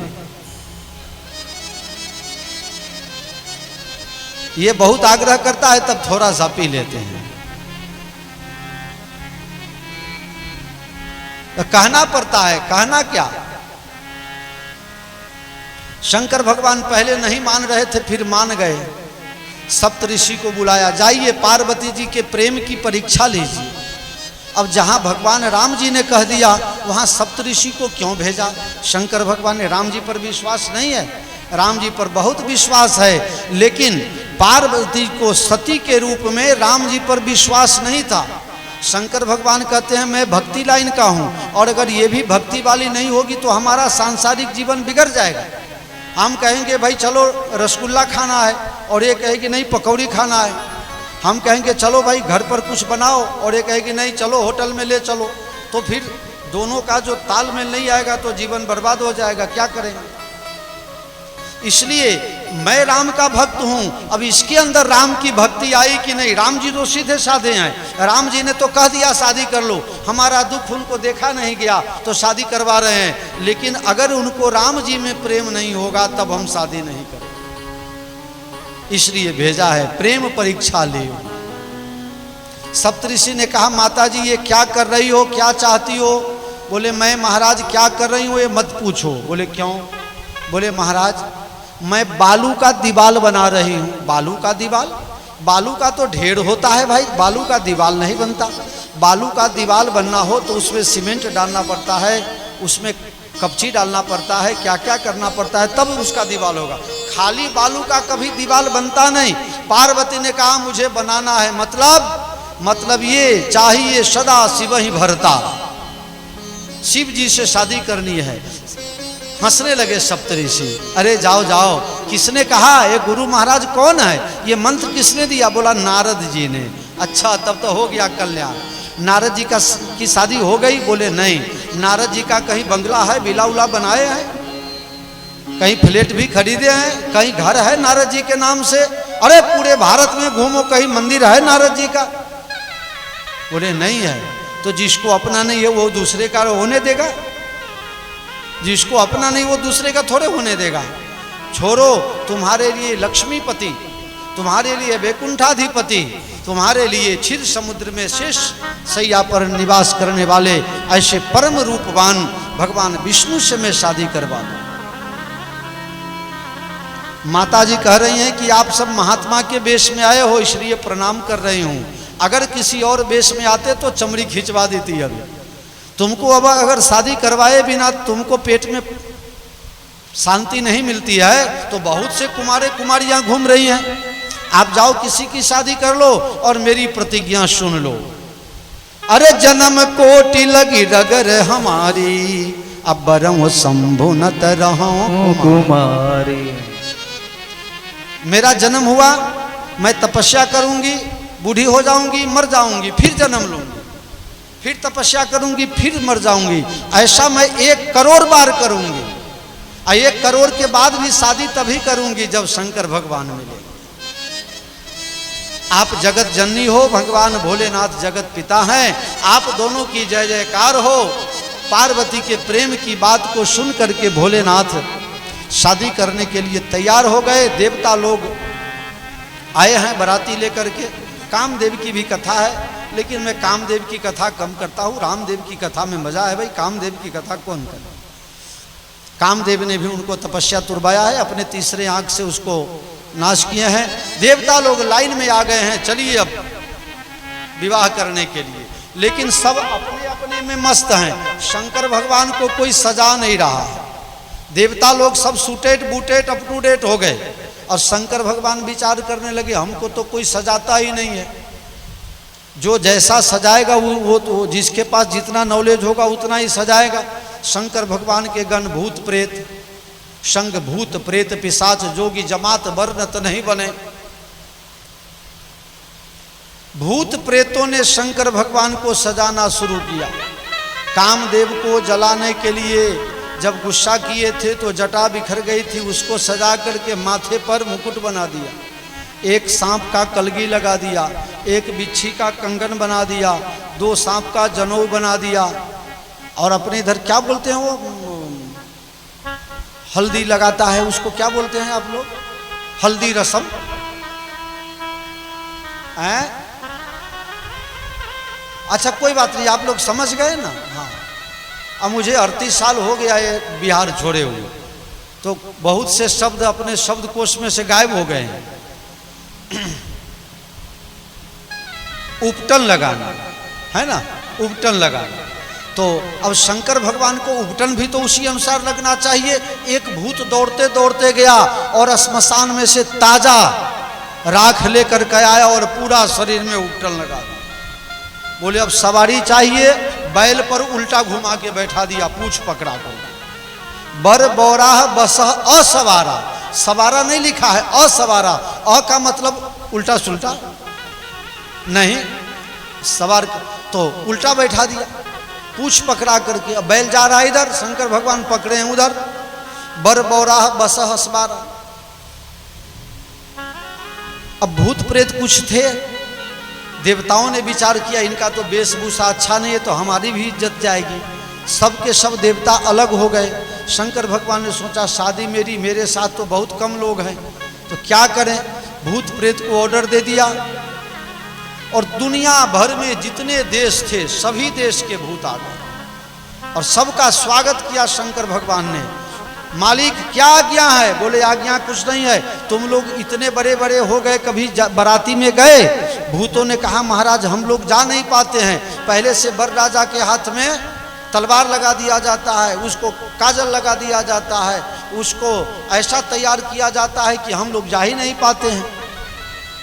ये बहुत आग्रह करता है तब थोड़ा सा पी लेते हैं। तो कहना पड़ता है, कहना क्या? शंकर भगवान पहले नहीं मान रहे थे, फिर मान गए। सप्तऋषि को बुलाया, जाइए पार्वती जी के प्रेम की परीक्षा लीजिए। अब जहां भगवान राम जी ने कह दिया वहां सप्तऋषि को क्यों भेजा? शंकर भगवान ने राम जी पर विश्वास नहीं है? राम जी पर बहुत विश्वास है, लेकिन पार्वती को सती के रूप में राम जी पर विश्वास नहीं था। शंकर भगवान कहते हैं मैं भक्ति लाइन का हूं, और अगर ये भी भक्ति वाली नहीं होगी तो हमारा सांसारिक जीवन बिगड़ जाएगा। हम कहेंगे भाई चलो रसगुल्ला खाना है, और ये कहेगी नहीं पकौड़ी खाना है। हम कहेंगे चलो भाई घर पर कुछ बनाओ, और ये कहेगी नहीं चलो होटल में ले चलो। तो फिर दोनों का जो तालमेल नहीं आएगा तो जीवन बर्बाद हो जाएगा। क्या करेंगे? इसलिए मैं राम का भक्त हूं। अब इसके अंदर राम की भक्ति आई कि नहीं? राम जी तो सीधे साधे हैं। राम जी ने तो कह दिया शादी कर लो, हमारा दुख उनको देखा नहीं गया तो शादी करवा रहे हैं। लेकिन अगर उनको राम जी में प्रेम नहीं होगा तब हम शादी नहीं करेंगे। इसलिए भेजा है, प्रेम परीक्षा ले। सप्तऋषि ने कहा माता जी ये क्या कर रही हो, क्या चाहती हो? बोले मैं महाराज क्या कर रही हूँ ये मत पूछो। बोले क्यों? बोले महाराज मैं बालू का दीवाल बना रही हूँ। बालू का दीवाल? बालू का तो ढेर होता है भाई, बालू का दीवाल नहीं बनता। बालू का दीवाल बनना हो तो उसमें सीमेंट डालना पड़ता है, उसमें कपची डालना पड़ता है, क्या क्या करना पड़ता है, तब उसका दीवाल होगा। खाली बालू का कभी दीवाल बनता नहीं। पार्वती ने कहा मुझे बनाना है, मतलब ये चाहिए सदा शिव ही भरता, शिव जी से शादी करनी है। हंसने लगे सप्तऋषि, अरे जाओ जाओ। किसने कहा? ये गुरु महाराज कौन है? ये मंत्र किसने दिया? बोला नारद जी ने। अच्छा तब तो हो गया कल्याण। नारद जी की शादी हो गई? बोले नहीं। नारद जी का कहीं बंगला है, विला उला बनाए हैं? कहीं फ्लैट भी खरीदे हैं, कहीं घर है नारद जी के नाम से। अरे पूरे भारत में घूमो, कहीं मंदिर है नारद जी का? बोले नहीं है। तो जिसको अपना नहीं है वो दूसरे का होने देगा? जिसको अपना नहीं वो दूसरे का थोड़े होने देगा। छोड़ो, तुम्हारे लिए लक्ष्मीपति, तुम्हारे लिए वैकुंठाधिपति, तुम्हारे लिए क्षीर समुद्र में शेष सैया पर निवास करने वाले ऐसे परम रूपवान भगवान विष्णु से मैं शादी करवा दूं। माता जी कह रही हैं कि आप सब महात्मा के वेश में आए हो इसलिए प्रणाम कर रही हूं, अगर किसी और वेश में आते तो चमड़ी खिंचवा देती। अभी तुमको अब अगर शादी करवाए बिना तुमको पेट में शांति नहीं मिलती है तो बहुत से कुमारे कुमारियां घूम रही हैं। आप जाओ किसी की शादी कर लो और मेरी प्रतिज्ञा सुन लो। अरे जन्म कोटि लगी रगर हमारी, अब बरऊं शंभु न तरहूं कुमारी। मेरा जन्म हुआ, मैं तपस्या करूंगी, बूढ़ी हो जाऊंगी, मर जाऊंगी, फिर जन्म लूंगी, फिर तपस्या करूंगी, फिर मर जाऊंगी। ऐसा मैं 1 करोड़ बार करूंगी। 1 करोड़ के बाद भी शादी तभी करूंगी जब शंकर भगवान मिले। आप जगत जननी हो, भगवान भोलेनाथ जगत पिता हैं। आप दोनों की जय जयकार हो। पार्वती के प्रेम की बात को सुन करके भोलेनाथ शादी करने के लिए तैयार हो गए। देवता लोग आए हैं बाराती लेकर के। कामदेव की भी कथा है, लेकिन मैं कामदेव की कथा कम करता हूँ। रामदेव की कथा में मजा है भाई, कामदेव की कथा कौन करे। कामदेव ने भी उनको तपस्या तुरवाया है, अपने तीसरे आंख से उसको नाश किए हैं। देवता लोग लाइन में आ गए हैं, चलिए अब विवाह करने के लिए। लेकिन सब अपने अपने में मस्त हैं। शंकर भगवान को कोई सजा नहीं रहा है। देवता लोग सब suited booted up to date हो गए और शंकर भगवान विचार करने लगे हमको तो कोई सजाता ही नहीं है। जो जैसा सजाएगा वो तो जिसके पास जितना नॉलेज होगा उतना ही सजाएगा। शंकर भगवान के गण भूत प्रेत, संग भूत प्रेत पिशाच जोगी जमात वर्णत नहीं बने। भूत प्रेतों ने शंकर भगवान को सजाना शुरू किया। कामदेव को जलाने के लिए जब गुस्सा किए थे तो जटा बिखर गई थी, उसको सजा करके माथे पर मुकुट बना दिया। एक सांप का कलगी लगा दिया, एक बिच्छी का कंगन बना दिया, 2 सांप का जनेऊ बना दिया। और अपने इधर क्या बोलते हैं वो हल्दी लगाता है, उसको क्या बोलते हैं आप लोग? हल्दी रसम है? अच्छा कोई बात नहीं, आप लोग समझ गए ना। हाँ, अब मुझे 38 साल हो गया ये बिहार छोड़े हुए, तो बहुत से शब्द अपने शब्दकोश में से गायब हो गए हैं। उपटन लगाना है ना, उपटन लगाना। तो अब शंकर भगवान को उपटन भी तो उसी अनुसार लगना चाहिए। एक भूत दौड़ते दौड़ते गया और श्मशान में से ताजा राख लेकर के आया और पूरा शरीर में उपटन लगा दिया। बोले अब सवारी चाहिए, बैल पर उल्टा घुमा के बैठा दिया, पूछ पकड़ा कर। बर बौराह बसह असवारा, सवारा नहीं लिखा है, असवारा। अ का मतलब उल्टा सुल्टा नहीं, सवार तो उल्टा बैठा दिया, पूछ पकड़ा करके। बैल जा रहा है इधर, शंकर भगवान पकड़े हैं उधर। बर बौराह बसह असवारा। अब भूत प्रेत कुछ थे, देवताओं ने विचार किया इनका तो वेशभूषा अच्छा नहीं है, तो हमारी भी इज्जत जाएगी। सब के सब देवता अलग हो गए। शंकर भगवान ने सोचा शादी मेरे साथ तो बहुत कम लोग हैं, तो क्या करें। भूत प्रेत को ऑर्डर दे दिया और दुनिया भर में जितने देश थे सभी देश के भूत आ गए और सबका स्वागत किया शंकर भगवान ने। मालिक क्या आज्ञा है? बोले आज्ञा कुछ नहीं है, तुम लोग इतने बड़े बड़े हो गए, कभी बाराती में गए? भूतों ने कहा महाराज हम लोग जा नहीं पाते हैं, पहले से बर राजा के हाथ में तलवार लगा दिया जाता है, उसको काजल लगा दिया जाता है, उसको ऐसा तैयार किया जाता है कि हम लोग जा ही नहीं पाते हैं।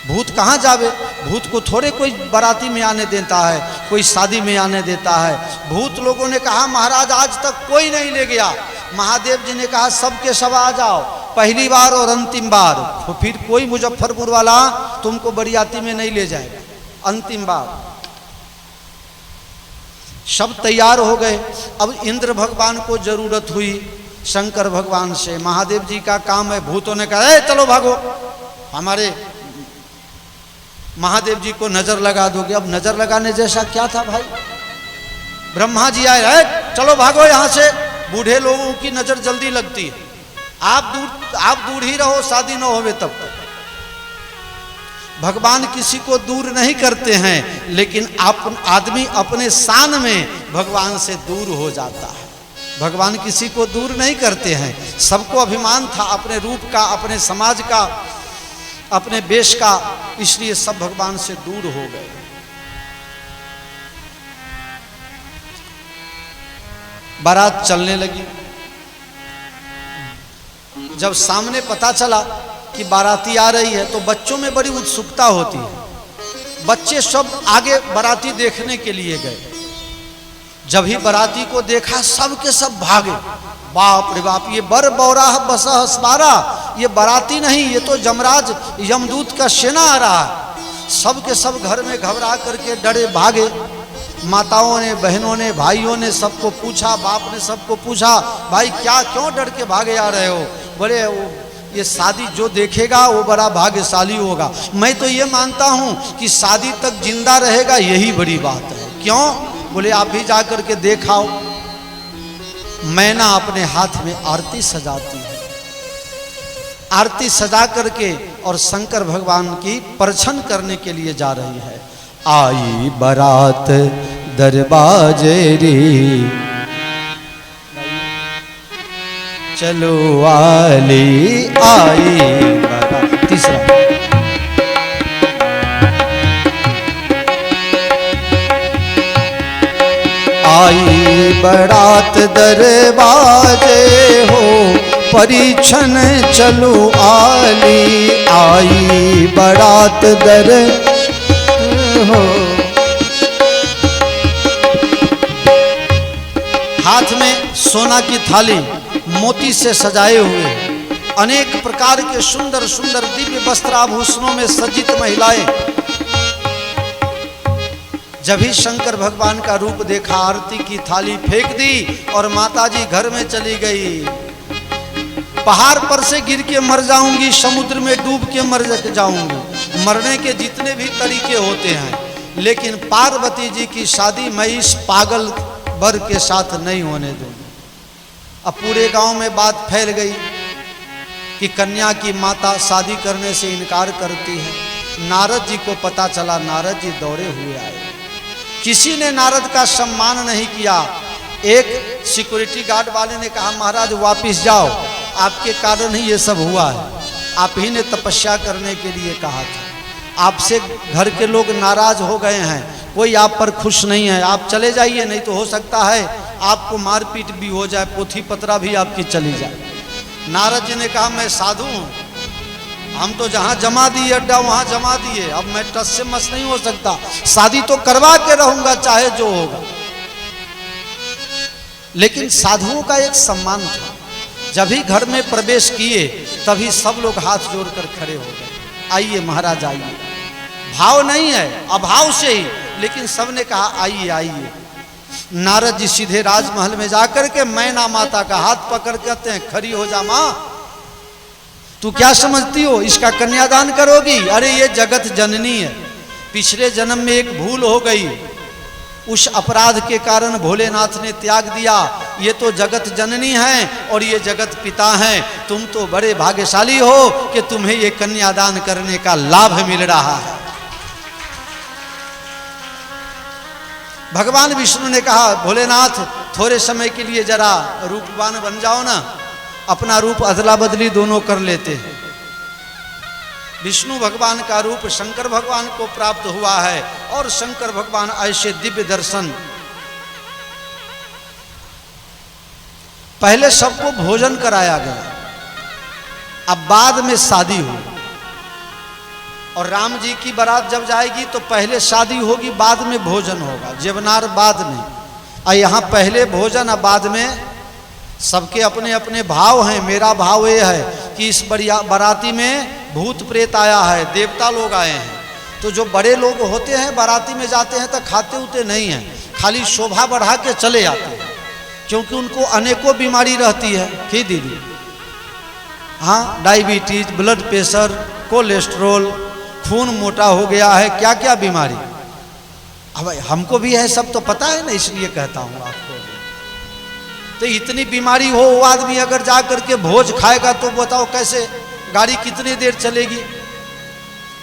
भूत कहाँ जावे? भूत को थोड़े कोई बाराती में आने देता है, कोई शादी में आने देता है। भूत लोगों ने कहा महाराज आज तक कोई नहीं ले गया। महादेव जी ने कहा सबके सब आ जाओ, पहली बार और अंतिम बार, तो फिर कोई मुजफ्फरपुर वाला तुमको बरियाती में नहीं ले जाएगा, अंतिम बार। सब तैयार हो गए। अब इंद्र भगवान को जरूरत हुई शंकर भगवान से। महादेव जी का काम है, भूतों ने कहा चलो भागो, हमारे महादेव जी को नजर लगा दोगे। अब नजर लगाने जैसा क्या था भाई? ब्रह्मा जी आए, चलो भागो यहां से, बूढ़े लोगों की नजर जल्दी लगती है, आप दूर ही रहो, शादी न होवे तब तक। भगवान किसी को दूर नहीं करते हैं, लेकिन आदमी अपने शान में भगवान से दूर हो जाता है। भगवान किसी को दूर नहीं करते हैं। सबको अभिमान था अपने रूप का, अपने समाज का, अपने वेश का, इसलिए सब भगवान से दूर हो गए। बारात चलने लगी। जब सामने पता चला कि बाराती आ रही है तो बच्चों में बड़ी उत्सुकता होती है। बच्चे सब आगे बाराती देखने के लिए गए। जब ही बाराती को देखा सब के सब भागे। बाप रे बाप, ये बर बौरा बसा हसबारा, ये बाराती नहीं, ये तो जमराज यमदूत का सेना आ रहा है। सब के सब घर में घबरा करके डरे भागे। माताओं ने, बहनों ने, भाइयों ने सबको पूछा, बाप ने सबको पूछा, भाई क्या क्यों डर के भागे आ रहे हो? बोले ये शादी जो देखेगा वो बड़ा भाग्यशाली होगा। मैं तो ये मानता हूँ कि शादी तक जिंदा रहेगा, यही बड़ी बात है। क्यों? बोले आप भी जा करके देखाओ। मैना अपने हाथ में आरती सजाती है, आरती सजा करके और शंकर भगवान की परछन करने के लिए जा रही है। आई बारात दरबाजे री, चलो वाली आई बारात। तीसरा, आई बारात दरबाजे हो, परिछन चलो आली, आई बारात दर हो। हाथ में सोना की थाली, मोती से सजाए हुए अनेक प्रकार के सुंदर सुंदर दिव्य वस्त्राभूषणों में सज्जित महिलाएं। जब ही शंकर भगवान का रूप देखा, आरती की थाली फेंक दी और माताजी घर में चली गई। पहाड़ पर से गिर के मर जाऊंगी, समुद्र में डूब के मर जाऊंगी। मरने के जितने भी तरीके होते हैं, लेकिन पार्वती जी की शादी मैं इस पागल वर के साथ नहीं होने दूंगी। अब पूरे गांव में बात फैल गई कि कन्या की माता शादी करने से इनकार करती है। नारद जी को पता चला, नारद जी दौड़े हुए आए। किसी ने नारद का सम्मान नहीं किया। एक सिक्योरिटी गार्ड वाले ने कहा, महाराज वापिस जाओ, आपके कारण ही ये सब हुआ है, आप ही ने तपस्या करने के लिए कहा था। आपसे घर के लोग नाराज हो गए हैं, कोई आप पर खुश नहीं है, आप चले जाइए, नहीं तो हो सकता है आपको मारपीट भी हो जाए, पोथी पत्रा भी आपकी चली जाए। नारद जी ने कहा, मैं साधु हूँ, हम तो जहाँ जमा दिए अड्डा वहाँ जमा दिए, अब मैं टस से मस नहीं हो सकता, शादी तो करवा के रहूंगा चाहे जो होगा। लेकिन साधुओं का एक सम्मान था। जब ही घर में प्रवेश किए तभी सब लोग हाथ जोड़कर खड़े हो गए, आइए महाराज आइए। भाव नहीं है, अभाव से ही, लेकिन सबने कहा आइए आइए। नारद जी सीधे राजमहल में जाकर के मैना माता का हाथ पकड़ कहते हैं, खड़ी हो जा माँ, तू क्या समझती हो, इसका कन्यादान करोगी? अरे ये जगत जननी है, पिछले जन्म में एक भूल हो गई, उस अपराध के कारण भोलेनाथ ने त्याग दिया। ये तो जगत जननी है और ये जगत पिता हैं, तुम तो बड़े भाग्यशाली हो कि तुम्हें ये कन्यादान करने का लाभ मिल रहा है। भगवान विष्णु ने कहा, भोलेनाथ थोड़े समय के लिए जरा रूपवान बन जाओ ना, अपना रूप अदला बदली दोनों कर लेते हैं। विष्णु भगवान का रूप शंकर भगवान को प्राप्त हुआ है और शंकर भगवान ऐसे दिव्य दर्शन। पहले सबको भोजन कराया गया, अब बाद में शादी हुई। और राम जी की बारात जब जाएगी तो पहले शादी होगी, बाद में भोजन होगा, जेवनार बाद में। और यहाँ पहले भोजन और बाद में। सबके अपने अपने भाव हैं। मेरा भाव ये है कि इस बाराती में भूत प्रेत आया है, देवता लोग आए हैं। तो जो बड़े लोग होते हैं बाराती में जाते हैं तो खाते उते नहीं हैं, खाली शोभा बढ़ा के चले आते हैं, क्योंकि उनको अनेकों बीमारी रहती है कि दीदी, हाँ, डायबिटीज, ब्लड प्रेशर, कोलेस्ट्रोल, खून मोटा हो गया है, क्या क्या बीमारी। अब हमको भी है सब तो पता है ना, इसलिए कहता हूँ आपको। तो इतनी बीमारी हो, वो आदमी अगर जा करके भोज खाएगा तो बताओ कैसे, गाड़ी कितनी देर चलेगी।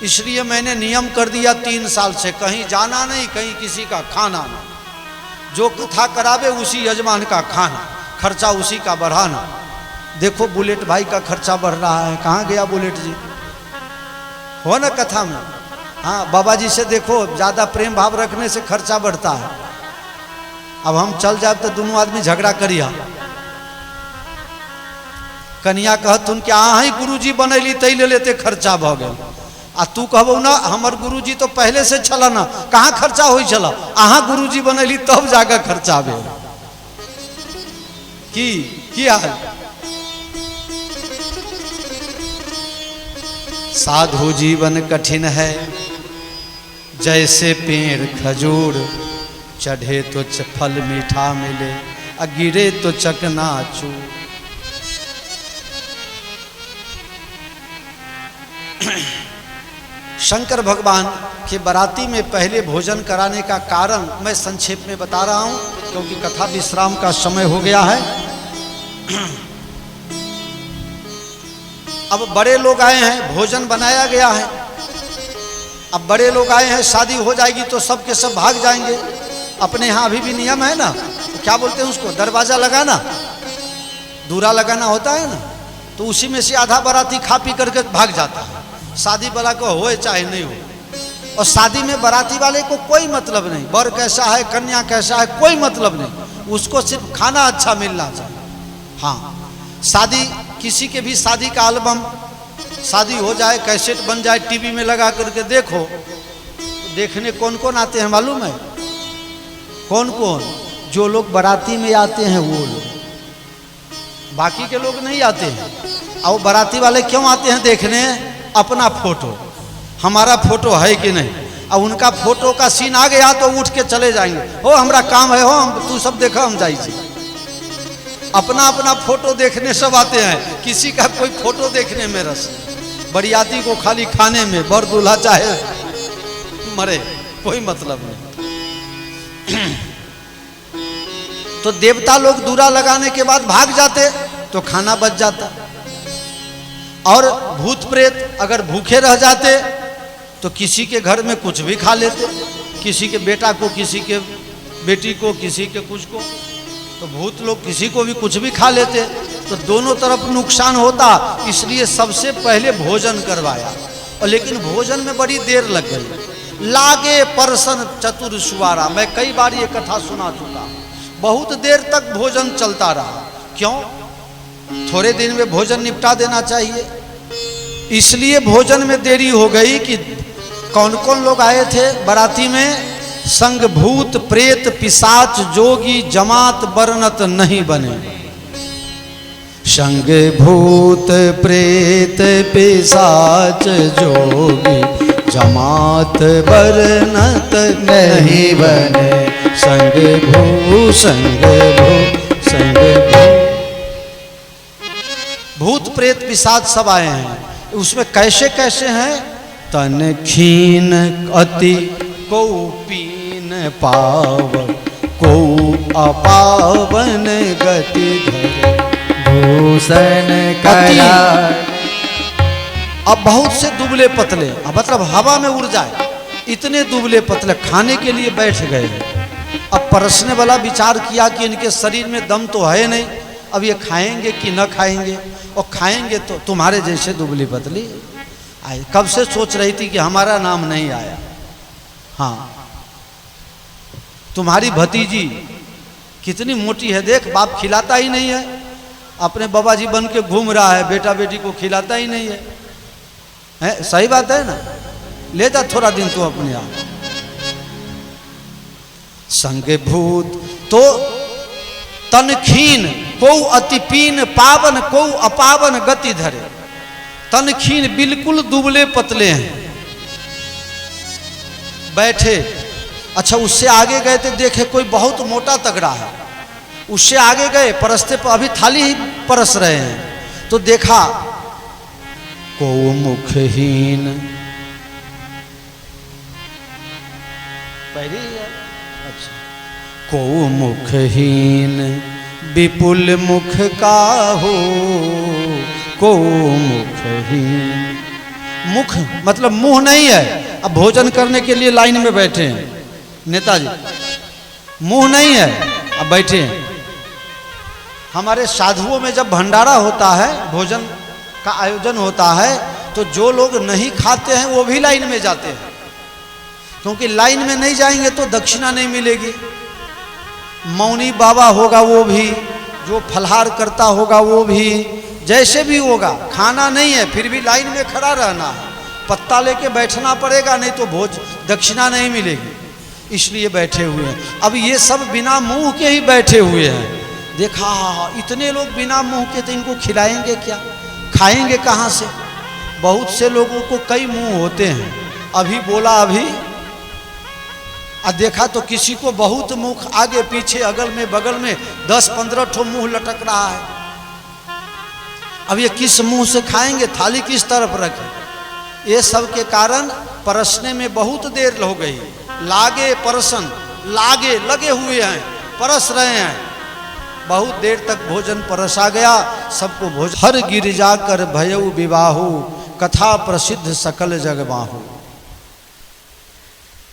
इसलिए मैंने नियम कर दिया 3 साल से, कहीं जाना नहीं, कहीं किसी का खाना नहीं, जो कथा करावे उसी यजमान का खाना, खर्चा उसी का बढ़ाना। देखो बुलेट भाई का खर्चा बढ़ रहा है, कहाँ गया बुलेट जी, हो ना कथा में। हाँ, बाबा जी से देखो, ज़्यादा प्रेम भाव रखने से खर्चा बढ़ता है। अब हम चल जाए तो दोनों आदमी झगड़ा करिया, कन्या कहत उनके अहाँ ही गुरुजी बनैली तै ले लेते खर्चा भ गए, आ तू कहबो ना हमर गुरुजी तो पहले से छला ना, कहाँ खर्चा हो छला, अहाँ गुरुजी बनैली तब जाकर खर्चा भेल। की हाल। साधु जीवन कठिन है, जैसे पेड़ खजूर, चढ़े तो फल मीठा मिले, आ गिरे तो चकनाचूर। शंकर भगवान के बाराती में पहले भोजन कराने का कारण मैं संक्षेप में बता रहा हूं, क्योंकि कथा विश्राम का समय हो गया है। अब बड़े लोग आए हैं, भोजन बनाया गया है, अब बड़े लोग आए हैं, शादी हो जाएगी तो सब के सब भाग जाएंगे। अपने यहाँ अभी भी नियम है ना, तो क्या बोलते हैं उसको, दरवाजा लगाना, दूरा लगाना होता है ना, तो उसी में से आधा बाराती खा पी करके भाग जाता है। शादी वाला को हो चाहे नहीं हो, और शादी में बाराती वाले को कोई मतलब नहीं, वर कैसा है, कन्या कैसा है, कोई मतलब नहीं, उसको सिर्फ खाना अच्छा मिलना चाहिए। हाँ, शादी, किसी के भी शादी का एल्बम, शादी हो जाए, कैसेट बन जाए, टीवी में लगा करके देखो, तो देखने कौन कौन आते हैं मालूम है? कौन कौन? जो लोग बाराती में आते हैं वो लोग, बाकी के लोग नहीं आते हैं। और बाराती वाले क्यों आते हैं देखने? अपना फोटो, हमारा फोटो है कि नहीं। अब उनका फोटो का सीन आ गया तो उठ के चले जाएंगे, हो हमारा काम है, हो हम तू सब देखा हम जाइए। अपना अपना फोटो देखने सब आते हैं, किसी का कोई फोटो देखने में रस। बरियाती को खाली खाने में, बर दूल्हा चाहे मरे, कोई मतलब नहीं। तो देवता लोग दूरा लगाने के बाद भाग जाते तो खाना बच जाता, और भूत प्रेत अगर भूखे रह जाते तो किसी के घर में कुछ भी खा लेते, किसी के बेटा को, किसी के बेटी को, किसी के कुछ को, तो भूत लोग किसी को भी कुछ भी खा लेते, तो दोनों तरफ नुकसान होता। इसलिए सबसे पहले भोजन करवाया, और लेकिन भोजन में बड़ी देर लग गई। लागे परसन चतुर सुवारा, मैं कई बार ये कथा सुना चुका, बहुत देर तक भोजन चलता रहा। क्यों? थोड़े दिन में भोजन निपटा देना चाहिए, इसलिए भोजन में देरी हो गई। कि कौन कौन लोग आए थे बाराती में? संग भूत प्रेत पिशाच जोगी जमात बरनत नहीं बने। संग भूत प्रेत पिशाच जोगी जमात बरनत नहीं बने। संग भू संग भू संग भू, भूत प्रेत पिशाच सब आए हैं। उसमें कैसे कैसे हैं? तन खीन अति को पीन पावन, को अपावन गति धरे भूषण कला। अब बहुत से दुबले पतले, मतलब हवा में उड़ जाए, इतने दुबले पतले खाने के लिए बैठ गए। अब परसने वाला विचार किया कि इनके शरीर में दम तो है नहीं, अब ये खाएंगे कि न खाएंगे, और खाएंगे तो तुम्हारे जैसे दुबली पतली आए। कब से सोच रही थी कि हमारा नाम नहीं आया। हाँ, तुम्हारी भतीजी कितनी मोटी है, देख बाप खिलाता ही नहीं है, अपने बाबा जी बन के घूम रहा है, बेटा बेटी को खिलाता ही नहीं है। सही बात है ना? ले जा थोड़ा दिन तो अपने आप। संग भूत तो तनखीन को अतिपीन पावन को अपावन गति धरे। तनखीन बिल्कुल दुबले पतले हैं, बैठे। अच्छा, उससे आगे गए थे, देखे कोई बहुत मोटा तगड़ा है, उससे आगे गए, परसते पर अभी थाली ही परस रहे हैं, तो देखा को मुखहीन, पहले ही है, अच्छा, को मुखहीन विपुल मुख का हो, को मुखहीन, मुख मतलब मुंह नहीं है। अब भोजन करने के लिए लाइन में बैठे हैं नेताजी, मुंह नहीं है, अब बैठे हैं। हमारे साधुओं में जब भंडारा होता है, भोजन का आयोजन होता है, तो जो लोग नहीं खाते हैं वो भी लाइन में जाते हैं, क्योंकि लाइन में नहीं जाएंगे तो दक्षिणा नहीं मिलेगी। मौनी बाबा होगा वो भी, जो फलहार करता होगा वो भी, जैसे भी होगा, खाना नहीं है फिर भी लाइन में खड़ा रहना है, पत्ता लेके बैठना पड़ेगा, नहीं तो भोज दक्षिणा नहीं मिलेगी, इसलिए बैठे हुए हैं। अब ये सब बिना मुंह के ही बैठे हुए हैं। देखा इतने लोग बिना मुंह के, तो इनको खिलाएंगे क्या, खाएंगे कहाँ से? बहुत से लोगों को कई मुंह होते हैं, अभी बोला अभी, देखा तो किसी को बहुत मुंह, आगे पीछे अगल में बगल में 10-15 ठो मुंह लटक रहा है। अब ये किस मुंह से खाएंगे, थाली किस तरफ रखें? ये सब के कारण परसने में बहुत देर हो गई। लागे परसन, लागे लगे हुए हैं, परस रहे हैं, बहुत देर तक भोजन परसा गया, सबको भोजन। हर गिरिजा कर भयउ विवाहु, कथा प्रसिद्ध सकल जगबाहु।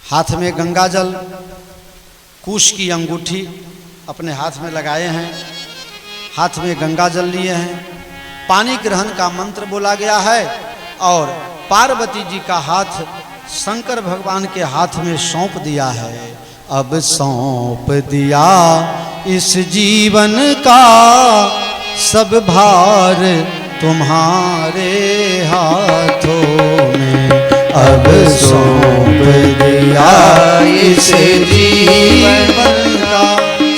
हाथ में गंगा जल, कुश की अंगूठी अपने हाथ में लगाए हैं, हाथ में गंगा जल लिए हैं, पानी ग्रहण का मंत्र बोला गया है, और पार्वती जी का हाथ शंकर भगवान के हाथ में सौंप दिया है। अब सौंप दिया इस जीवन का सब भार तुम्हारे हाथों में, अब सौंप दिया इस जीवन का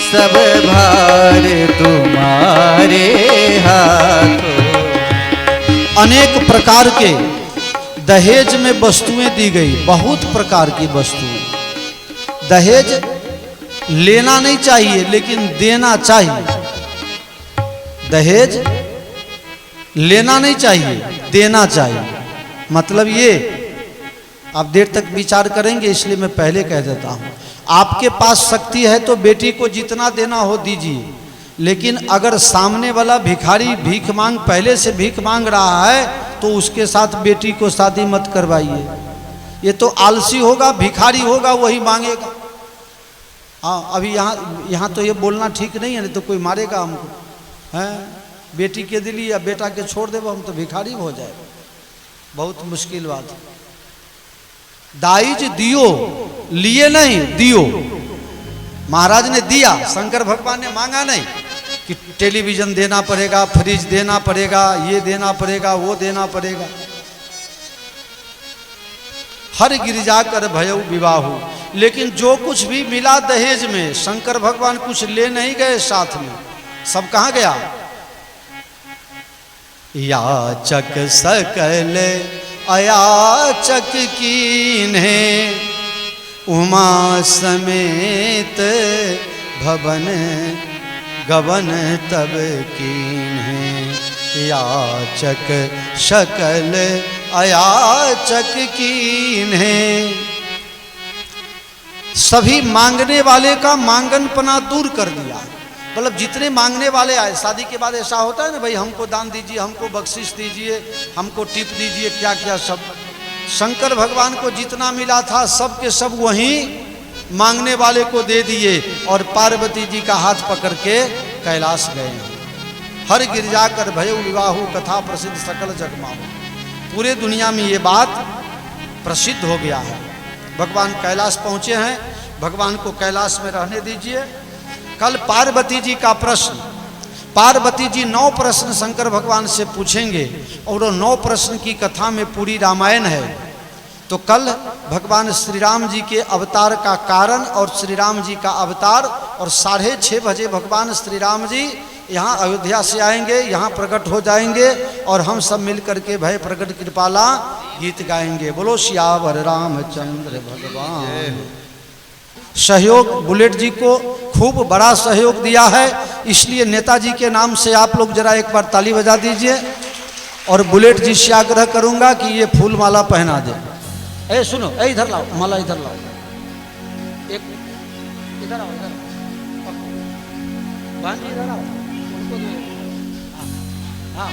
सब भार तुम्हारे हाथों। अनेक प्रकार के दहेज में वस्तुएं दी गई, बहुत प्रकार की वस्तुएं। दहेज लेना नहीं चाहिए लेकिन देना चाहिए। दहेज लेना नहीं चाहिए, देना चाहिए। मतलब ये आप देर तक विचार करेंगे, इसलिए मैं पहले कह देता हूं। आपके पास शक्ति है तो बेटी को जितना देना हो दीजिए, लेकिन अगर सामने वाला भिखारी भीख मांग, पहले से भीख मांग रहा है, तो उसके साथ बेटी को शादी मत करवाइए। ये तो आलसी होगा, भिखारी होगा, वही मांगेगा। हाँ, अभी यहाँ तो ये बोलना ठीक नहीं है, नहीं तो कोई मारेगा हमको। हैं, बेटी के दिली या बेटा के छोड़ देवो, हम तो भिखारी हो जाए, बहुत मुश्किल बात है। दाइज दियो, लिए नहीं दियो। महाराज ने दिया, शंकर भगवान ने मांगा नहीं कि टेलीविजन देना पड़ेगा, फ्रिज देना पड़ेगा, ये देना पड़ेगा, वो देना पड़ेगा। हर गिरिजा कर भयउ विवाहु। लेकिन जो कुछ भी मिला दहेज में, शंकर भगवान कुछ ले नहीं गए साथ में, सब कहाँ गया? याचक सकल अयाचक कीन्हे, उमा समेत भवन गवन तब कीन्हे। याचक सकल अयाचक कीन्हे। सभी मांगने वाले का मांगनपना दूर कर दिया। मतलब जितने मांगने वाले आए, शादी के बाद ऐसा होता है ना, भाई हमको दान दीजिए, हमको बख्शिश दीजिए, हमको टिप दीजिए, क्या क्या सब। शंकर भगवान को जितना मिला था सब के सब वहीं मांगने वाले को दे दिए, और पार्वती जी का हाथ पकड़ के कैलाश गए। हर गिरजा कर भयउ विवाहु, कथा प्रसिद्ध सकल जगमाहु। पूरे दुनिया में ये बात प्रसिद्ध हो गया है। भगवान कैलाश पहुँचे हैं, भगवान को कैलाश में रहने दीजिए। कल पार्वती जी का प्रश्न, पार्वती जी 9 प्रश्न शंकर भगवान से पूछेंगे, और वो 9 प्रश्न की कथा में पूरी रामायण है। तो कल भगवान श्री राम जी के अवतार का कारण और श्री राम जी का अवतार, और 6:30 बजे भगवान श्री राम जी यहाँ अयोध्या से आएंगे, यहाँ प्रकट हो जाएंगे, और हम सब मिल करके भय प्रकट कृपाला गीत गाएंगे। बोलो सियावर रामचंद्र भगवान। सहयोग बुलेट जी को खूब बड़ा सहयोग दिया है। इसलिए नेताजी के नाम से आप लोग जरा एक बार ताली बजा दीजिए। और बुलेट जी से आग्रह करूंगा कि ये फूल माला पहना दे। ए सुनो, ए इधर लाओ माला, इधर लाओ, एक इधर आओ, इधर बहन जी इधर आओ, उनको दो। हाँ,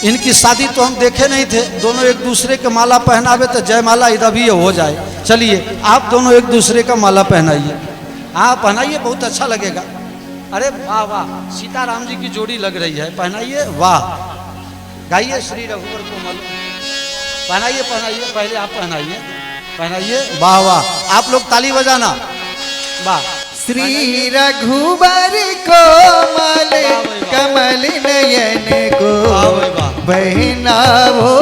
इनकी शादी तो हम देखे नहीं थे, दोनों एक दूसरे के माला पहनावे तो जयमाला इधर भी हो जाए। चलिए आप दोनों एक दूसरे का माला पहनाइए। हाँ पहनाइए, बहुत अच्छा लगेगा। अरे वाह वाह, सीताराम जी की जोड़ी लग रही है, पहनाइए। वाह, गाइए श्री रघुवर कोमल, पहनाइए पहनाइए, पहले आप पहनाइए, पहनाइए। वाह वाह, आप लोग ताली बजाना। वाह, श्री रघुबर कोमल कमल नयन को पहनावो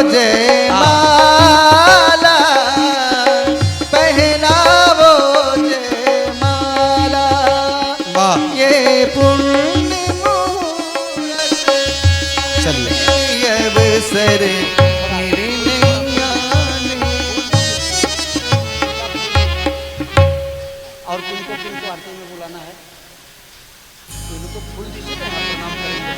जय माला, पहनावो जय माला। वाह, ये पुण्य मुहूर्त चलिए अवसर और किनको आरती में बुलाना है, इनको फूल दीजिए, प्रणाम करेंगे।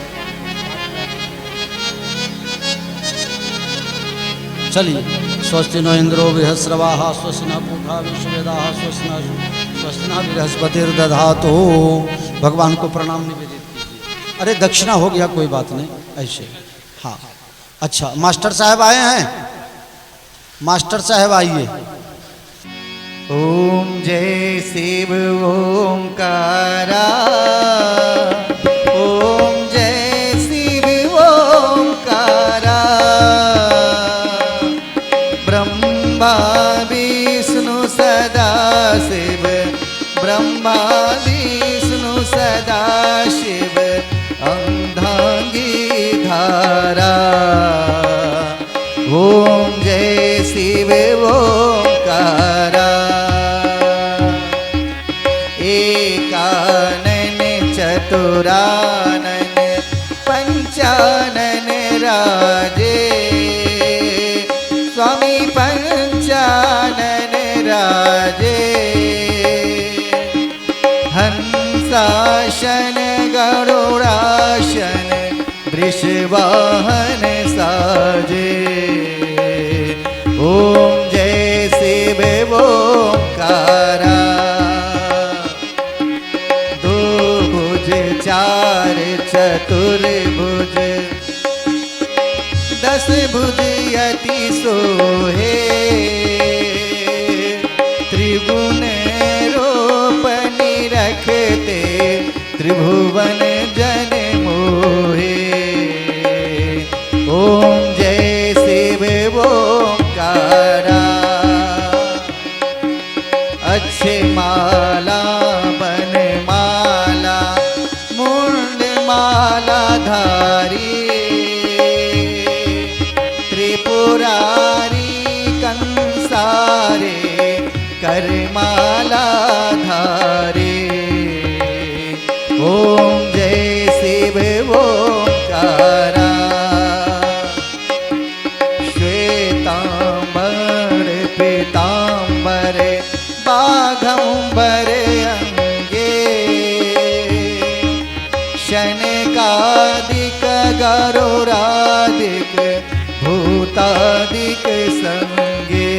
चलिए, स्वस्ति नो इंद्रो बृहस्रवाः स्वस्ति न पूषा विश्ववेदाः स्वस्ति न बृहस्पतिर्दधातु। भगवान को प्रणाम निवेदित कीजिए। अरे दक्षिणा हो गया, कोई बात नहीं, ऐसे। हाँ अच्छा, मास्टर साहब आए हैं, मास्टर साहब आइए। ओम जय शिव ओंकारा, ओम जय शिव ओंकारा। ब्रह्मा विष्णु सदा शिव, ब्रह्मा विष्णु सदा शिव, अर्धांगी धारा। ओम जय शिव ओंकारा। एकानन चतुरानन पंचानन राजे, स्वामी पंचानन राजे। हंसाशन गरुड़ाशन वृषवाहन साजे। ओम जय शिव ओंकारा। दो भुज चार चतुर्भुज, दस भुज अति सोहे। त्रिगुण रोपनि रखते, त्रिभुवन जन मोहे। ओम जय शिव ओंकारा। अच्छे माला बन माला, मुंड माला धारी। त्रिपुरारी कंसारे कर माला धारे। ओम जय शिव ओंकारा। श्वेतांबर पीतांबर बाघंबर अंगे। शनकादिक गरुड़ादिक भूतादिक संगे।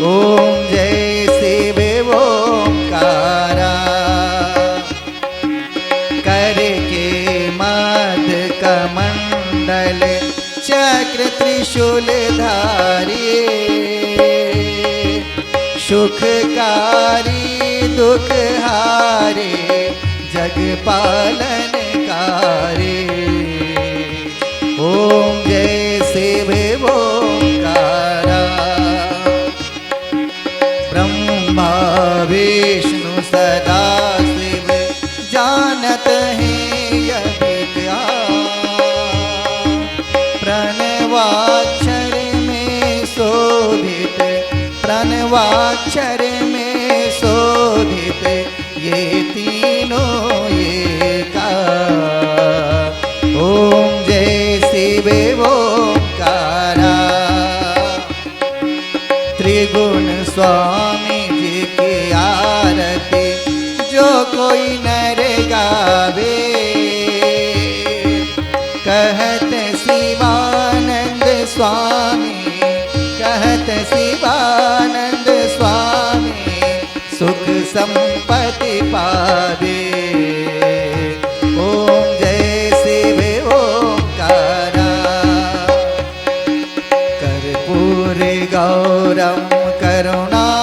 ओम जय शिव ओंकारा। कर के मध कमंडल चक्र त्रिशूल धारी। सुखकारी दुख हारे, जग पालन कारे। ओम जय शिव ओंकारा। ब्रह्मा विष्णु सदा शिव, जानत है यह विद्या। प्रणवाक्षर में शोभित, प्रणवाक्षर में शोभित ये तीनों एका। ओम जय शिव ओंकारा। त्रिगुण स्वामी जी की आरती, जो जो कोई नर गावे, कहत शिवानंद स्वामी, कहत शिवानंद स्वामी, सुख संपत्ति पावे। ओम जय शिव ओंकारा, कर्पूर गौरम करुणावतारम,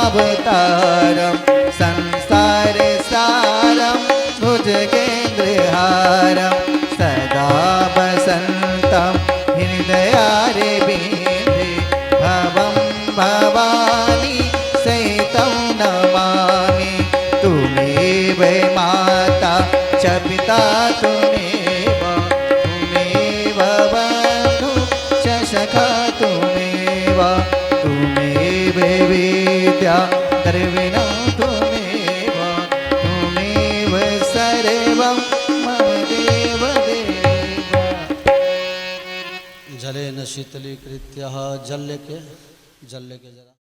संसार सारम भुजगेन्द्रहारम, सदा वसंतम हृदयारविंदे, भवं भवानी सहितं नमामि। तुमेव माता च पिता तुमेव, तुमेव बन्धु च सखा तुमेव, तुमेव विद्या द्रविणं तुमेव, तुमेव सर्वं मम देव देव। जलेन शीतलीकृत्य जल लेके जरा